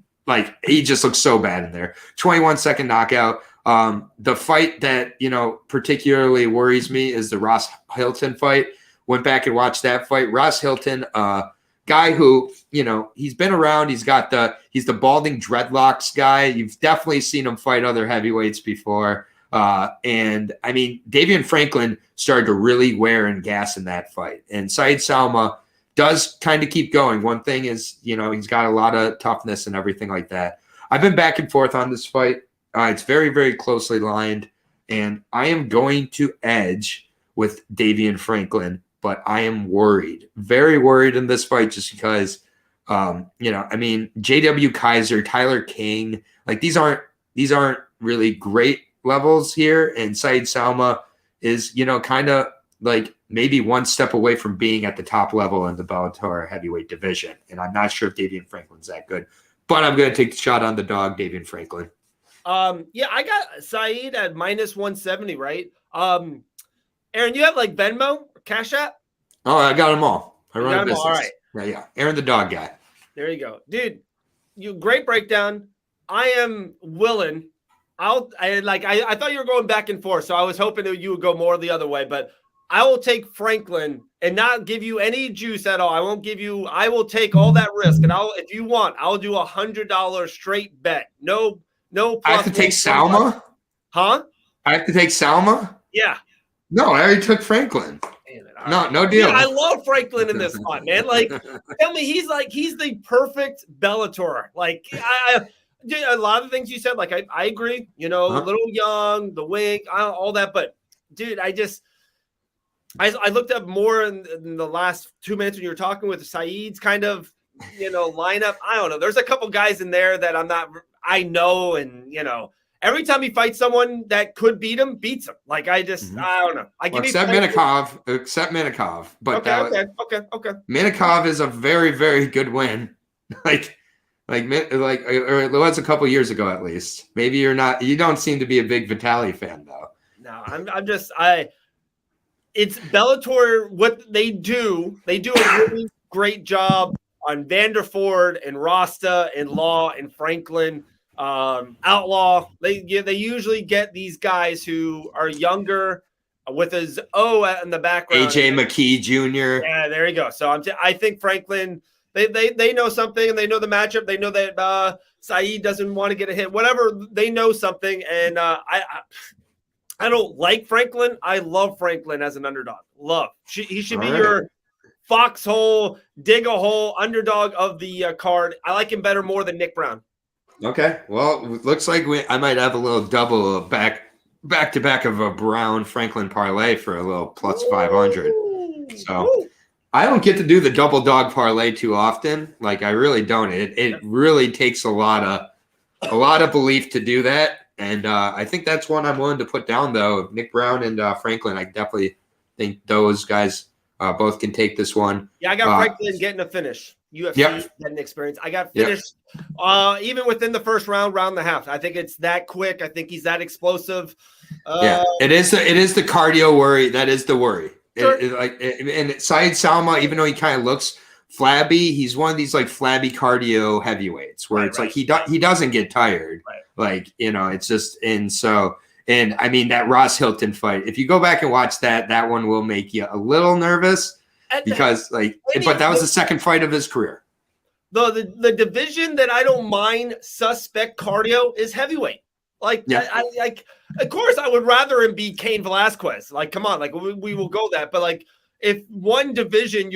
he just looks so bad in there. 21-second knockout. The fight that, particularly worries me is the Ross Hilton fight. Went back and watched that fight. Ross Hilton, guy who, he's been around. He's the balding dreadlocks guy. You've definitely seen him fight other heavyweights before. And I mean, Davion Franklin started to really wear and gas in that fight. And Saeed Salma does kind of keep going. One thing is, he's got a lot of toughness and everything like that. I've been back and forth on this fight. It's very, very closely lined, and I am going to edge with Davion Franklin, but I am worried, very worried in this fight just because, I mean, J.W. Kaiser, Tyler King, these aren't really great levels here, and Saeed Salma is, kind of maybe one step away from being at the top level in the Bellator heavyweight division, and I'm not sure if Davion Franklin's that good, but I'm going to take the shot on the dog, Davion Franklin. I got Saeed at minus 170, right? Aaron, you have Venmo or Cash App? Oh, I got them all. I run a business. All right. Yeah. Aaron the dog guy. There you go. Dude, great breakdown. I am willing. I thought you were going back and forth, so I was hoping that you would go more the other way, but I will take Franklin and not give you any juice at all. I will take all that risk. And if you want, I'll do $100 straight bet. No. I have to take Salma? Huh? I have to take Salma? Yeah. No, I already took Franklin. No deal. Dude, I love Franklin in this spot, man. Like, tell me he's the perfect Bellator. Like, a lot of the things you said, like I agree. A little young, the wing, all that. But dude, I looked up more in the last 2 minutes when you were talking with Saeed's kind of lineup. I don't know. There's a couple guys in there that I know, and every time he fights someone that could beat him, beats him. Like I don't know. Except Minikov. But okay. Minikov is a very, very good win. It was a couple years ago at least. Maybe you don't seem to be a big Vitaly fan though. No, it's Bellator. What they do a really great job on Vanderford and Rasta and Law and Franklin. Outlaw, they usually get these guys who are younger with his O in the background. AJ McKee Jr. Yeah, there you go. So I think Franklin, they know something, and they know the matchup. They know that Saeed doesn't want to get a hit. Whatever, they know something, and I don't like Franklin. I love Franklin as an underdog. He should be your foxhole, dig a hole underdog of the card. I like him better more than Nick Brown. Okay, well, it looks like I might have a little double back to back of a Brown Franklin parlay for a little plus 500. So I don't get to do the double dog parlay too often. Like I really don't. It really takes a lot of belief to do that, and I think that's one I'm willing to put down though. Nick Brown and Franklin, I definitely think those guys both can take this one. Yeah, I got Franklin getting a finish. UFC getting experience. I got finished even within the first round and a half. I think it's that quick. I think he's that explosive. It is the cardio worry. That is the worry. Sure. And Saeed Salma, even though he kind of looks flabby, he's one of these like flabby cardio heavyweights where it's like he doesn't get tired. Right. Like, it's just and I mean that Ross Hilton fight. If you go back and watch that one will make you a little nervous. Because but that was the second fight of his career. The division that I don't mind suspect cardio is heavyweight. Of course I would rather him be Cain Velasquez. Like, come on, like we will go that. But like, if one division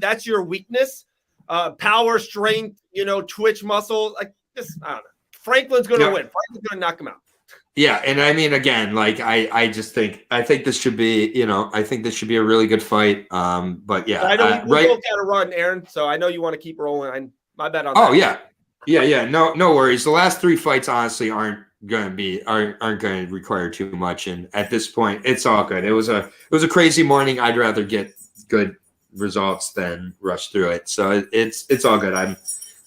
that's your weakness, power, strength, twitch muscle. Like this, I don't know. Franklin's going to win. Franklin's going to knock him out. Yeah, and I mean, again, like I think this should be, I think this should be a really good fight. But yeah, I know we both got to run, Aaron. So I know you want to keep rolling. My bet on that. Oh yeah. No worries. The last three fights honestly aren't going to require too much, and at this point, it's all good. It was a crazy morning. I'd rather get good results than rush through it. So it's all good.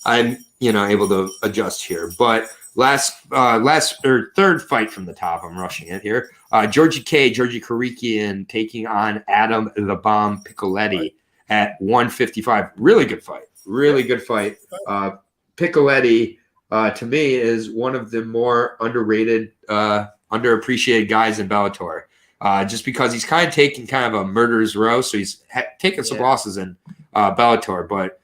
I'm able to adjust here, but. Third fight from the top. I'm rushing it here. Georgie Karikian taking on Adam the Bomb Piccoletti at 155. Really good fight. Piccoletti, to me, is one of the more underrated, underappreciated guys in Bellator. Just because he's kind of taking kind of a murderer's row, so he's taken some losses in Bellator. But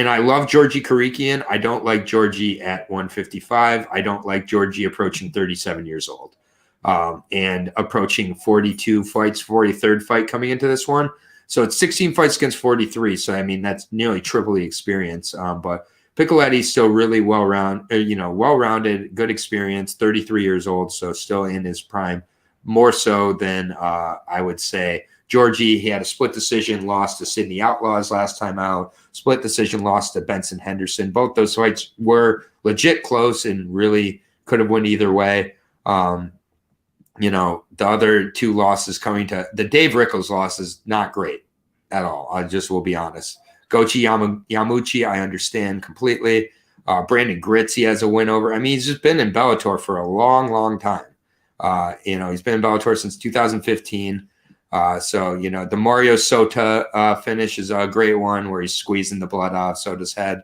I love Georgie Karikian. I don't like Georgie at 155. I don't like Georgie approaching 37 years old and approaching 42 fights, 43rd fight coming into this one. So it's 16 fights against 43. So, I mean, that's nearly triple the experience. But Piccoletti's still really well-rounded, good experience, 33 years old, so still in his prime, more so than I would say Georgie. He had a split decision, lost to Sydney Outlaws last time out, split decision, lost to Benson Henderson. Both those fights were legit close and really could have went either way. The other two losses coming to the Dave Rickles loss is not great at all. I just will be honest. Gochi Yamuchi, I understand completely. Brandon Gritz, has a win over. I mean, he's just been in Bellator for a long, long time. He's been in Bellator since 2015. The Mario Sota finish is a great one where he's squeezing the blood off Sota's head.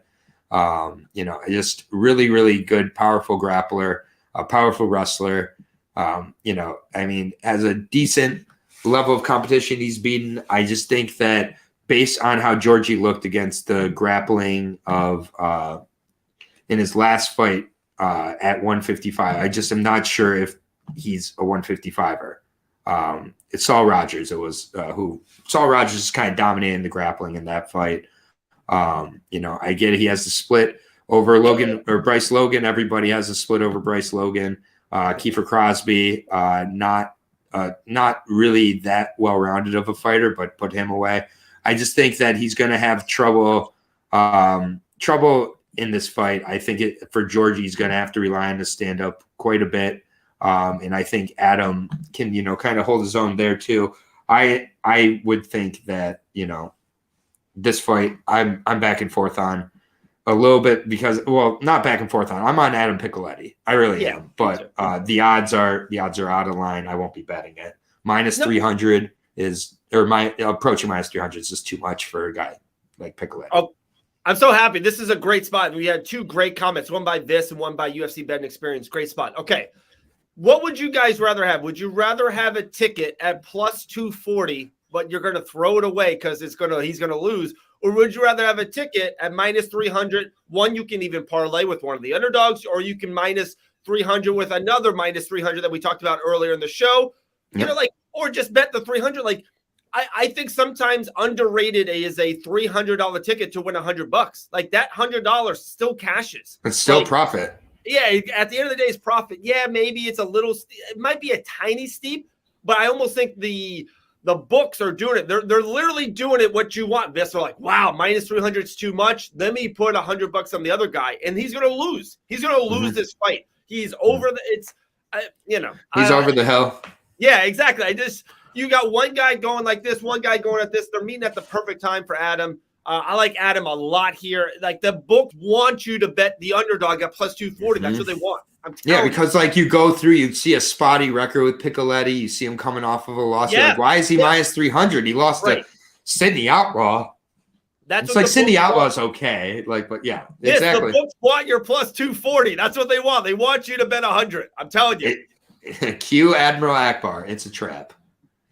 Just really, really good, powerful grappler, a powerful wrestler. Has a decent level of competition he's beaten. I just think that based on how Georgie looked against the grappling of in his last fight at 155, I just am not sure if he's a 155er. It's Saul Rogers. It was who Saul Rogers is kind of dominating the grappling in that fight. I get it. He has the split over Logan or Bryce Logan. Everybody has a split over Bryce Logan. Kiefer Crosby, not really that well-rounded of a fighter, but put him away. I just think that he's going to have trouble in this fight. I think for Georgie, he's going to have to rely on the stand-up quite a bit. And I think Adam can, kind of hold his own there too. I would think that, this fight I'm back and forth on a little bit because, well, not back and forth on. I'm on Adam Piccoletti. I really am. But the odds are out of line. I won't be betting it. Minus 300 approaching minus 300 is just too much for a guy like Piccoletti. Oh, I'm so happy. This is a great spot. We had two great comments, one by Vis and one by UFC Betting Experience. Great spot. Okay. What would you guys rather have? Would you rather have a ticket at plus 240, but you're going to throw it away because he's going to lose? Or would you rather have a ticket at minus 300? One, you can even parlay with one of the underdogs, or you can minus 300 with another minus 300 that we talked about earlier in the show. Yep. Or just bet the 300. I think sometimes underrated is a $300 ticket to win $100. Like that $100 still cashes. It's still profit. Yeah, at the end of the day, it's profit. Yeah, maybe it's it might be a tiny steep, but I almost think the books are doing it. They're literally doing it what you want. They're like, wow, minus 300 is too much. Let me put $100 on the other guy, and he's going to lose. He's going to lose this fight. He's over he's over the hill. Yeah, exactly. You got one guy going like this, one guy going at this. They're meeting at the perfect time for Adam. I like Adam a lot here. Like the book wants you to bet the underdog at plus 240. That's what they want. Because you go through, you see a spotty record with Piccoletti. You see him coming off of a loss. Yeah. You're like, why is he minus 300? He lost to Sidney Outlaw. It's like Sidney Outlaw's okay. But yeah, exactly. The books want your plus 240. That's what they want. They want you to bet 100. I'm telling you. Cue Admiral Akbar. It's a trap.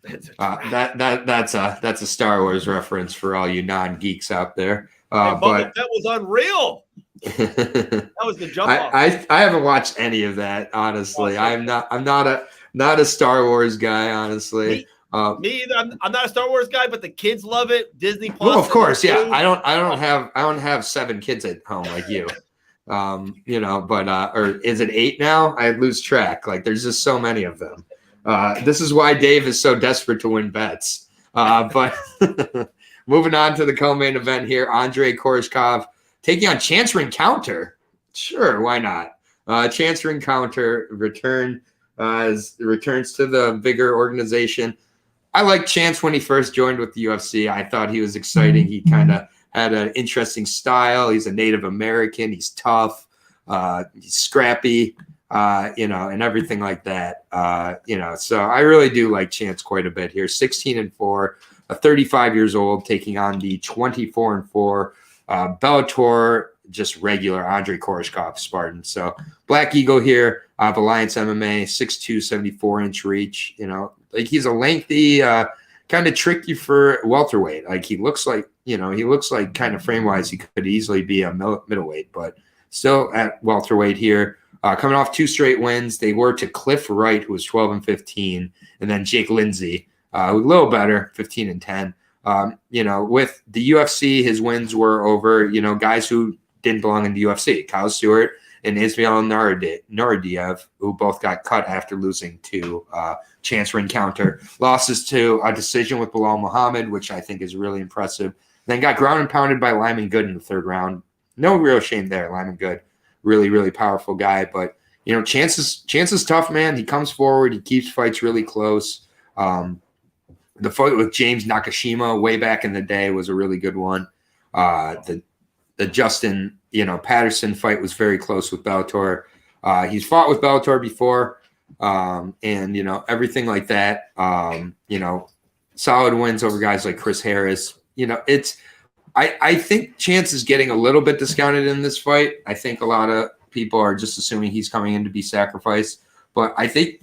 That's a Star Wars reference for all you non-geeks out there. But that was unreal. That was the jump off. I haven't watched any of that, honestly. I'm not a Star Wars guy, honestly. Me either. I'm not a Star Wars guy, but the kids love it. Disney Plus. Well, of course, yeah. I don't have 7 kids at home like you. But or is it 8 now? I lose track. There's just so many of them. This is why Dave is so desperate to win bets. But moving on to the co-main event here, Andre Korshkov taking on Chance Rencounter. Sure, why not? Chance Rencounter returns to the bigger organization. I liked Chance when he first joined with the UFC. I thought he was exciting. He kind of had an interesting style. He's a Native American. He's tough. He's scrappy. And everything like that. So I really do like Chance quite a bit here. 16-4, 35 years old, taking on the 24-4 Bellator, just regular Andre Korshkov Spartan. So Black Eagle here, Alliance MMA, 6'2", 74-inch reach. He's a lengthy, kind of tricky for welterweight. He looks like kind of frame-wise, he could easily be a middleweight, but still at welterweight here. Coming off 2 straight wins, they were to Cliff Wright, who was 12-15, and then Jake Lindsay, a little better, 15-10. With the UFC, his wins were over, guys who didn't belong in the UFC, Kyle Stewart and Ismail Nurdiev, who both got cut after losing to Chance Rencounter. Losses to a decision with Bilal Muhammad, which I think is really impressive. Then got ground and pounded by Lyman Good in the 3rd round. No real shame there, Lyman Good. Really, really powerful guy. But, Chance is tough, man. He comes forward. He keeps fights really close. The fight with James Nakashima way back in the day was a really good one. The Justin, Patterson fight was very close with Bellator. He's fought with Bellator before, and, everything like that. Solid wins over guys like Chris Harris. I think Chance is getting a little bit discounted in this fight. I think a lot of people are just assuming he's coming in to be sacrificed. But I think,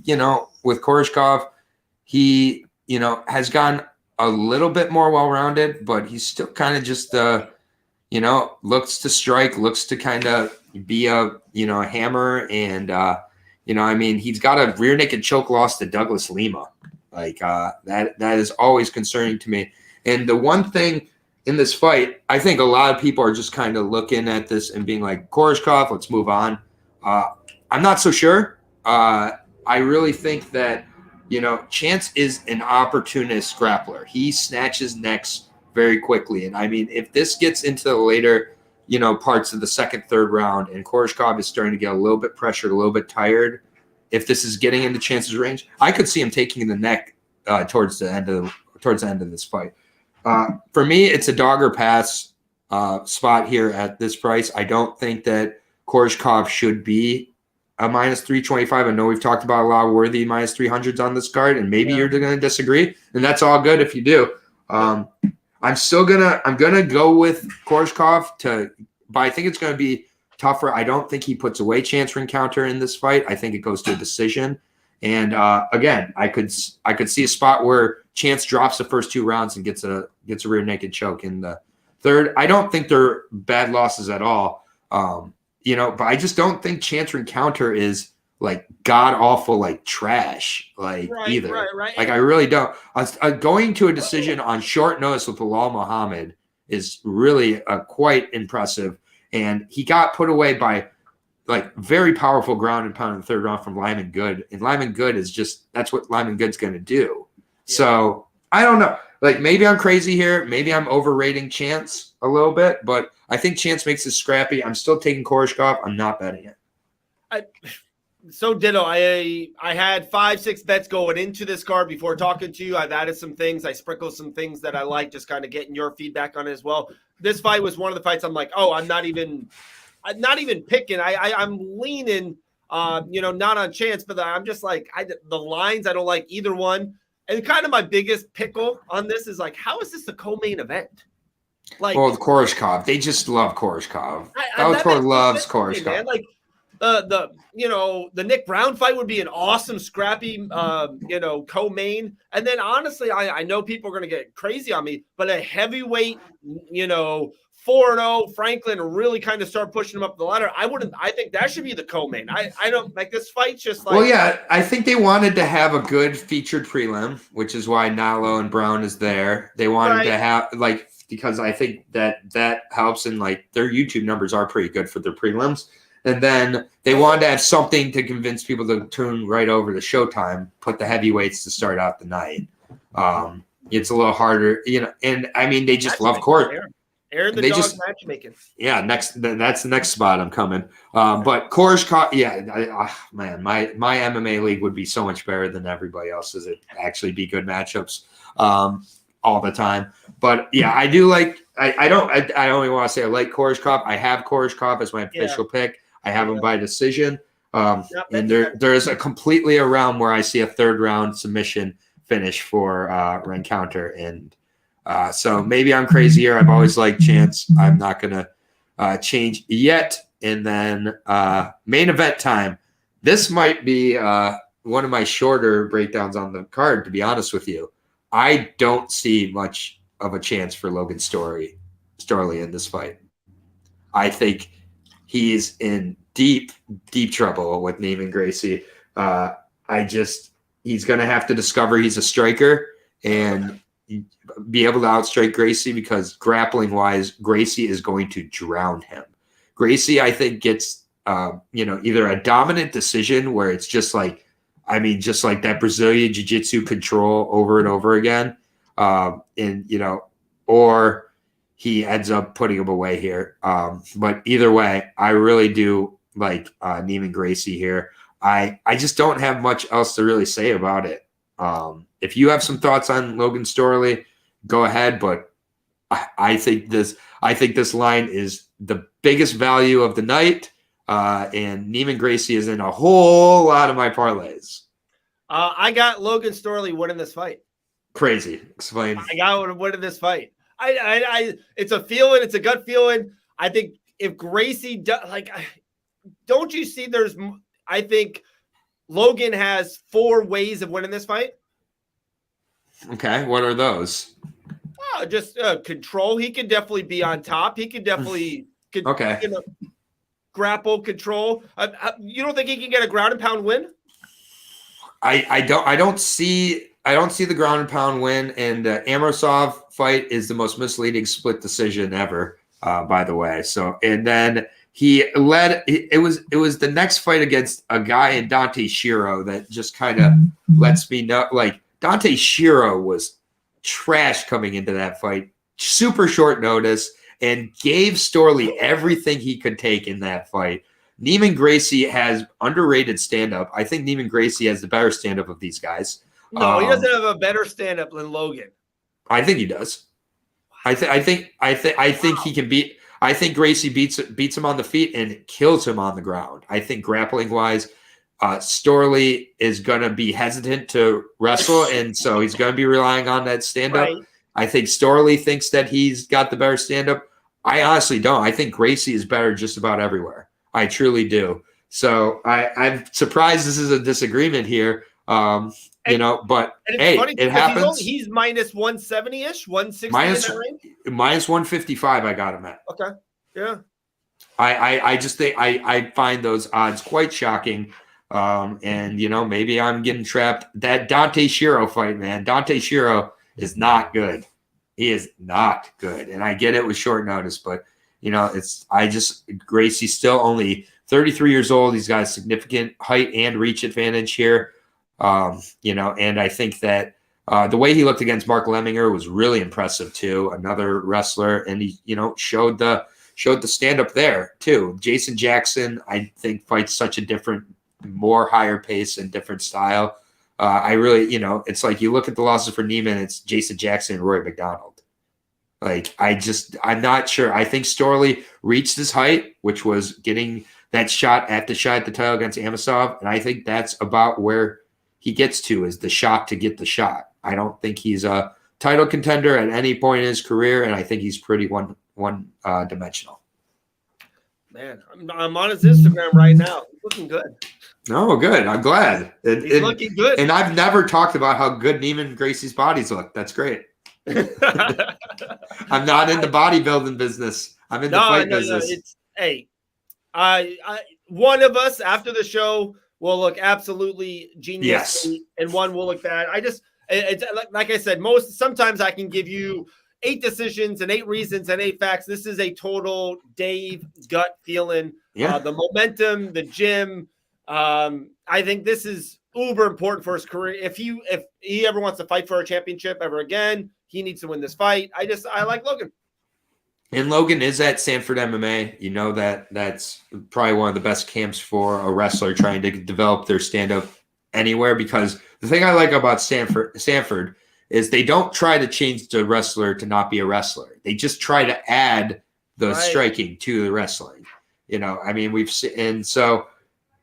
with Korshkov, he, has gone a little bit more well-rounded, but he's still kind of just, looks to strike, looks to kind of be a hammer. And, he's got a rear naked choke loss to Douglas Lima. Like that is always concerning to me. And the one thing in this fight, I think a lot of people are just kind of looking at this and being like, Korshkov, let's move on. I'm not so sure. I really think that, Chance is an opportunist grappler. He snatches necks very quickly. And I mean, if this gets into the later, parts of the second, third round, and Korshkov is starting to get a little bit pressured, a little bit tired, if this is getting into Chance's range, I could see him taking the neck towards the end of this fight. For me, it's a dog or pass spot here at this price. I don't think that Korshkov should be a minus 325. I know we've talked about a lot of worthy minus 300s on this card, and maybe you're going to disagree, and that's all good if you do. I'm gonna go with Korshkov but I think it's going to be tougher. I don't think he puts away Chance for encounter in this fight. I think it goes to a decision. And again, I could see a spot where Chance drops the first 2 rounds and gets a rear naked choke in the third. I don't think they're bad losses at all. But I just don't think Chance for encounter is like god awful, like trash, either. Right. Like I really don't. Going to a decision on short notice with Bilal Muhammad is really quite impressive. And he got put away by very powerful ground and pound in the third round from Lyman Good. And Lyman Good that's what Lyman Good's going to do. Yeah. So I don't know. Maybe I'm crazy here. Maybe I'm overrating Chance a little bit, but I think Chance makes it scrappy. I'm still taking Korshkov. I'm not betting it. So ditto. I had 5-6 bets going into this card before talking to you. I've added some things. I sprinkled some things that I like, just kind of getting your feedback on it as well. This fight was one of the fights I'm like, I'm not even picking. I'm leaning, not on Chance, but I'm just like, the lines, I don't like either one. And kind of my biggest pickle on this is how is this the co-main event? Korshkov, they just love Korshkov. Bellator loves Korshkov. Man. The Nick Brown fight would be an awesome, scrappy, co-main. And then honestly, I know people are going to get crazy on me, but a heavyweight, 4-0 Franklin really kind of start pushing him up the ladder. I think that should be the co-main. I don't like this fight's just Well, yeah, I think they wanted to have a good featured prelim, which is why Nalolo and Brown is there. They wanted to have because I think that helps, and their YouTube numbers are pretty good for their prelims. And then they wanted to have something to convince people to tune right over to Showtime, put the heavyweights to start out the night. It's a little harder, and I mean, they just love court. Aaron the dog matchmaking. Yeah, that's the next spot I'm coming. But Korshkov, man, my MMA league would be so much better than everybody else's. It'd actually be good matchups all the time. But yeah, I do like. I only want to say I like Korshkov. I have Korshkov as my official pick. I have him by decision. And there's a completely a realm where I see a third round submission finish for Rencounter. And so maybe I'm crazy here. I've always liked Chance. I'm not going to change yet. And then main event time. This might be one of my shorter breakdowns on the card, to be honest with you. I don't see much of a chance for Logan Storley in this fight. I think he's in deep trouble with Neiman Gracie. He's going to have to discover he's a striker and be able to outstrike Gracie, because grappling wise, Gracie is going to drown him. Gracie, I think, gets either a dominant decision where it's just like that Brazilian jiu-jitsu control over and over again. Or he ends up putting him away here. But either way, I really do like Neiman Gracie here. I just don't have much else to really say about it. If you have some thoughts on Logan Storley, go ahead. But I think this line is the biggest value of the night. And Neiman Gracie is in a whole lot of my parlays. I got Logan Storley winning this fight. Crazy. Explain. I got winning this fight. It's a feeling. It's a gut feeling. I think if Gracie don't you see? I think Logan has 4 ways of winning this fight. Okay, what are those? Just control. He can definitely be on top. He can definitely grapple, control. You don't think he can get a ground and pound win? I don't see don't see the ground and pound win, and Amosov fight is the most misleading split decision ever, by the way. So, and then he led. It was the next fight against a guy in Dante Shiro that just kind of lets me know. Like Dante Shiro was trash coming into that fight, super short notice, and gave Storley everything he could take in that fight. Neiman Gracie has underrated stand-up. I think Neiman Gracie has the better stand-up of these guys. No, he doesn't have a better stand-up than Logan. I think he does. I think he can beat. I think Gracie beats him on the feet and kills him on the ground. I think grappling-wise, Storley is going to be hesitant to wrestle, and so he's going to be relying on that stand-up. Right. I think Storley thinks that he's got the better stand-up. I honestly don't. I think Gracie is better just about everywhere. I truly do. So I'm surprised this is a disagreement here. But hey, funny, it happens. He's minus 170-ish, 160 minus 155. I got him at. Okay. Yeah. I just think I find those odds quite shocking. And maybe I'm getting trapped. That Dante Shiro fight, man. Dante Shiro is not good. He is not good. And I get it with short notice, but Gracie's still only 33 years old. He's got a significant height and reach advantage here. And I think that the way he looked against Mark Lemminger was really impressive too. Another wrestler, and he, showed the stand-up there too. Jason Jackson, I think, fights such a different, more higher pace and different style. I really, it's like you look at the losses for Neiman, it's Jason Jackson and Rory McDonald. Like, I'm not sure. I think Storley reached his height, which was getting that shot at the title against Amosov. And I think that's about where he gets to, is the shot to get the shot. I don't think he's a title contender at any point in his career. And I think he's pretty one dimensional. Man, I'm on his Instagram right now. He's looking good. Oh, good. I'm glad. He's looking good. And I've never talked about how good Neiman Gracie's bodies look. That's great. I'm not in the bodybuilding business. I'm in the fight business. One of us after the show will look absolutely genius, yes, and one will look bad. It's like I said, sometimes I can give you 8 decisions and 8 reasons and 8 facts. This is a total Dave gut feeling. Yeah. The momentum, the gym. I think this is uber important for his career. If he ever wants to fight for a championship ever again, he needs to win this fight. I like Logan. And Logan is at Sanford MMA. That's probably one of the best camps for a wrestler trying to develop their stand-up anywhere, because the thing I like about Sanford is they don't try to change the wrestler to not be a wrestler. They just try to add the striking to the wrestling. We've seen, and so,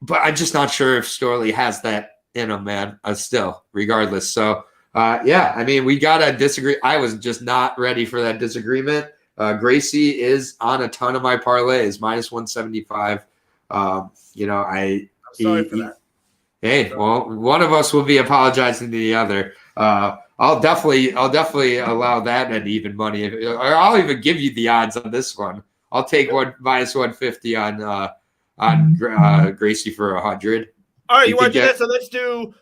but I'm just not sure if Storley has that in him, man, still, regardless. So, we got to disagree. I was just not ready for that disagreement. Gracie is on a ton of my parlays, minus 175. I'm sorry for that. Hey, well, one of us will be apologizing to the other. I'll definitely allow that at even money. Or I'll even give you the odds on this one. I'll take minus 150 on Gracie for 100. All right, you want to do that? So let's do.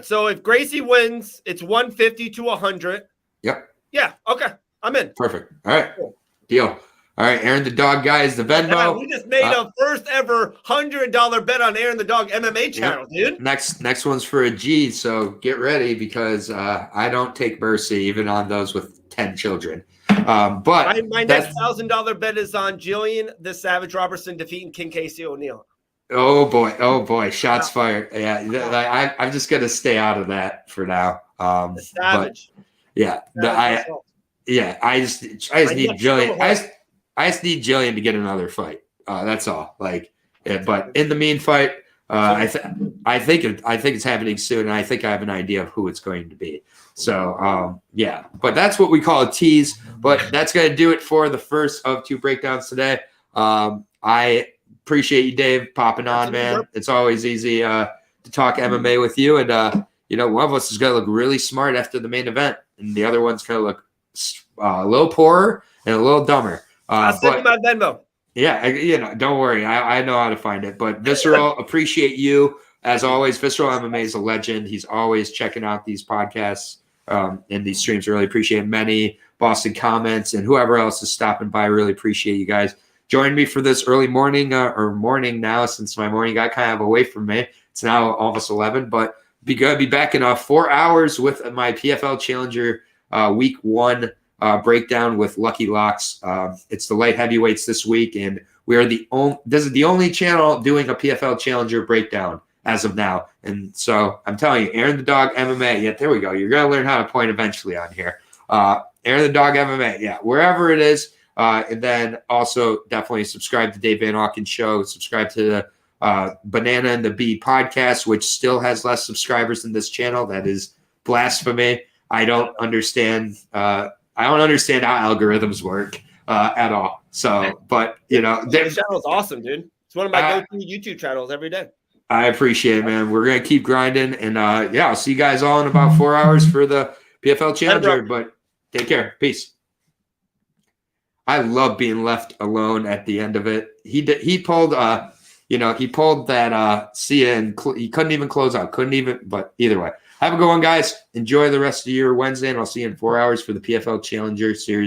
So if Gracie wins, it's 150 to 100. Yep. Yeah. Okay. I'm in. Perfect. All right. Cool. Deal. All right. Aaron the Dog, guys. The Venmo. Yeah, we just made a first ever $100 bet on Aaron the Dog MMA channel, dude. Next one's for a G. So get ready, because I don't take mercy even on those with 10 children. But my next $1,000 bet is on Jillian the Savage Robertson defeating King Casey O'Neill. Oh boy! Shots fired. Yeah, I'm just gonna stay out of that for now. The Savage. I just need Jillian. I just need Jillian to get another fight. That's all. But in the mean fight, I think it's happening soon, and I think I have an idea of who it's going to be. So but that's what we call a tease. But that's gonna do it for the first of 2 breakdowns today. I appreciate you, Dave, popping on, man. It's always easy to talk MMA with you. And, one of us is going to look really smart after the main event, and the other one's going to look a little poorer and a little dumber. I'll send you my Venmo. Yeah, don't worry. I know how to find it. But Visceral, appreciate you. as always, Visceral MMA is a legend. He's always checking out these podcasts and these streams. Really appreciate many Boston comments and whoever else is stopping by. Really appreciate you guys joining me for this early morning or morning now, since my morning got kind of away from me. It's now almost 11, but be good. Be back in 4 hours with my PFL Challenger week 1 breakdown with Lucky Locks. It's the light heavyweights this week, and we are this is the only channel doing a PFL Challenger breakdown as of now. And so I'm telling you, Aaron the Dog MMA. Yeah, there we go. You're gonna learn how to point eventually on here. Aaron the Dog MMA. Yeah, wherever it is. And then also definitely subscribe to Dave Van Auken's show. Subscribe to the Banana and the Bee podcast, which still has less subscribers than this channel. That is blasphemy. I don't understand how algorithms work at all. So, but this channel is awesome, dude. It's one of my go-to YouTube channels every day. I appreciate it, man. We're gonna keep grinding, and I'll see you guys all in about 4 hours for the PFL Challenger. But take care, peace. I love being left alone at the end of it. He pulled he pulled that see ya, and he couldn't even close out. But either way. Have a good one, guys. Enjoy the rest of your Wednesday, and I'll see you in 4 hours for the PFL Challenger Series.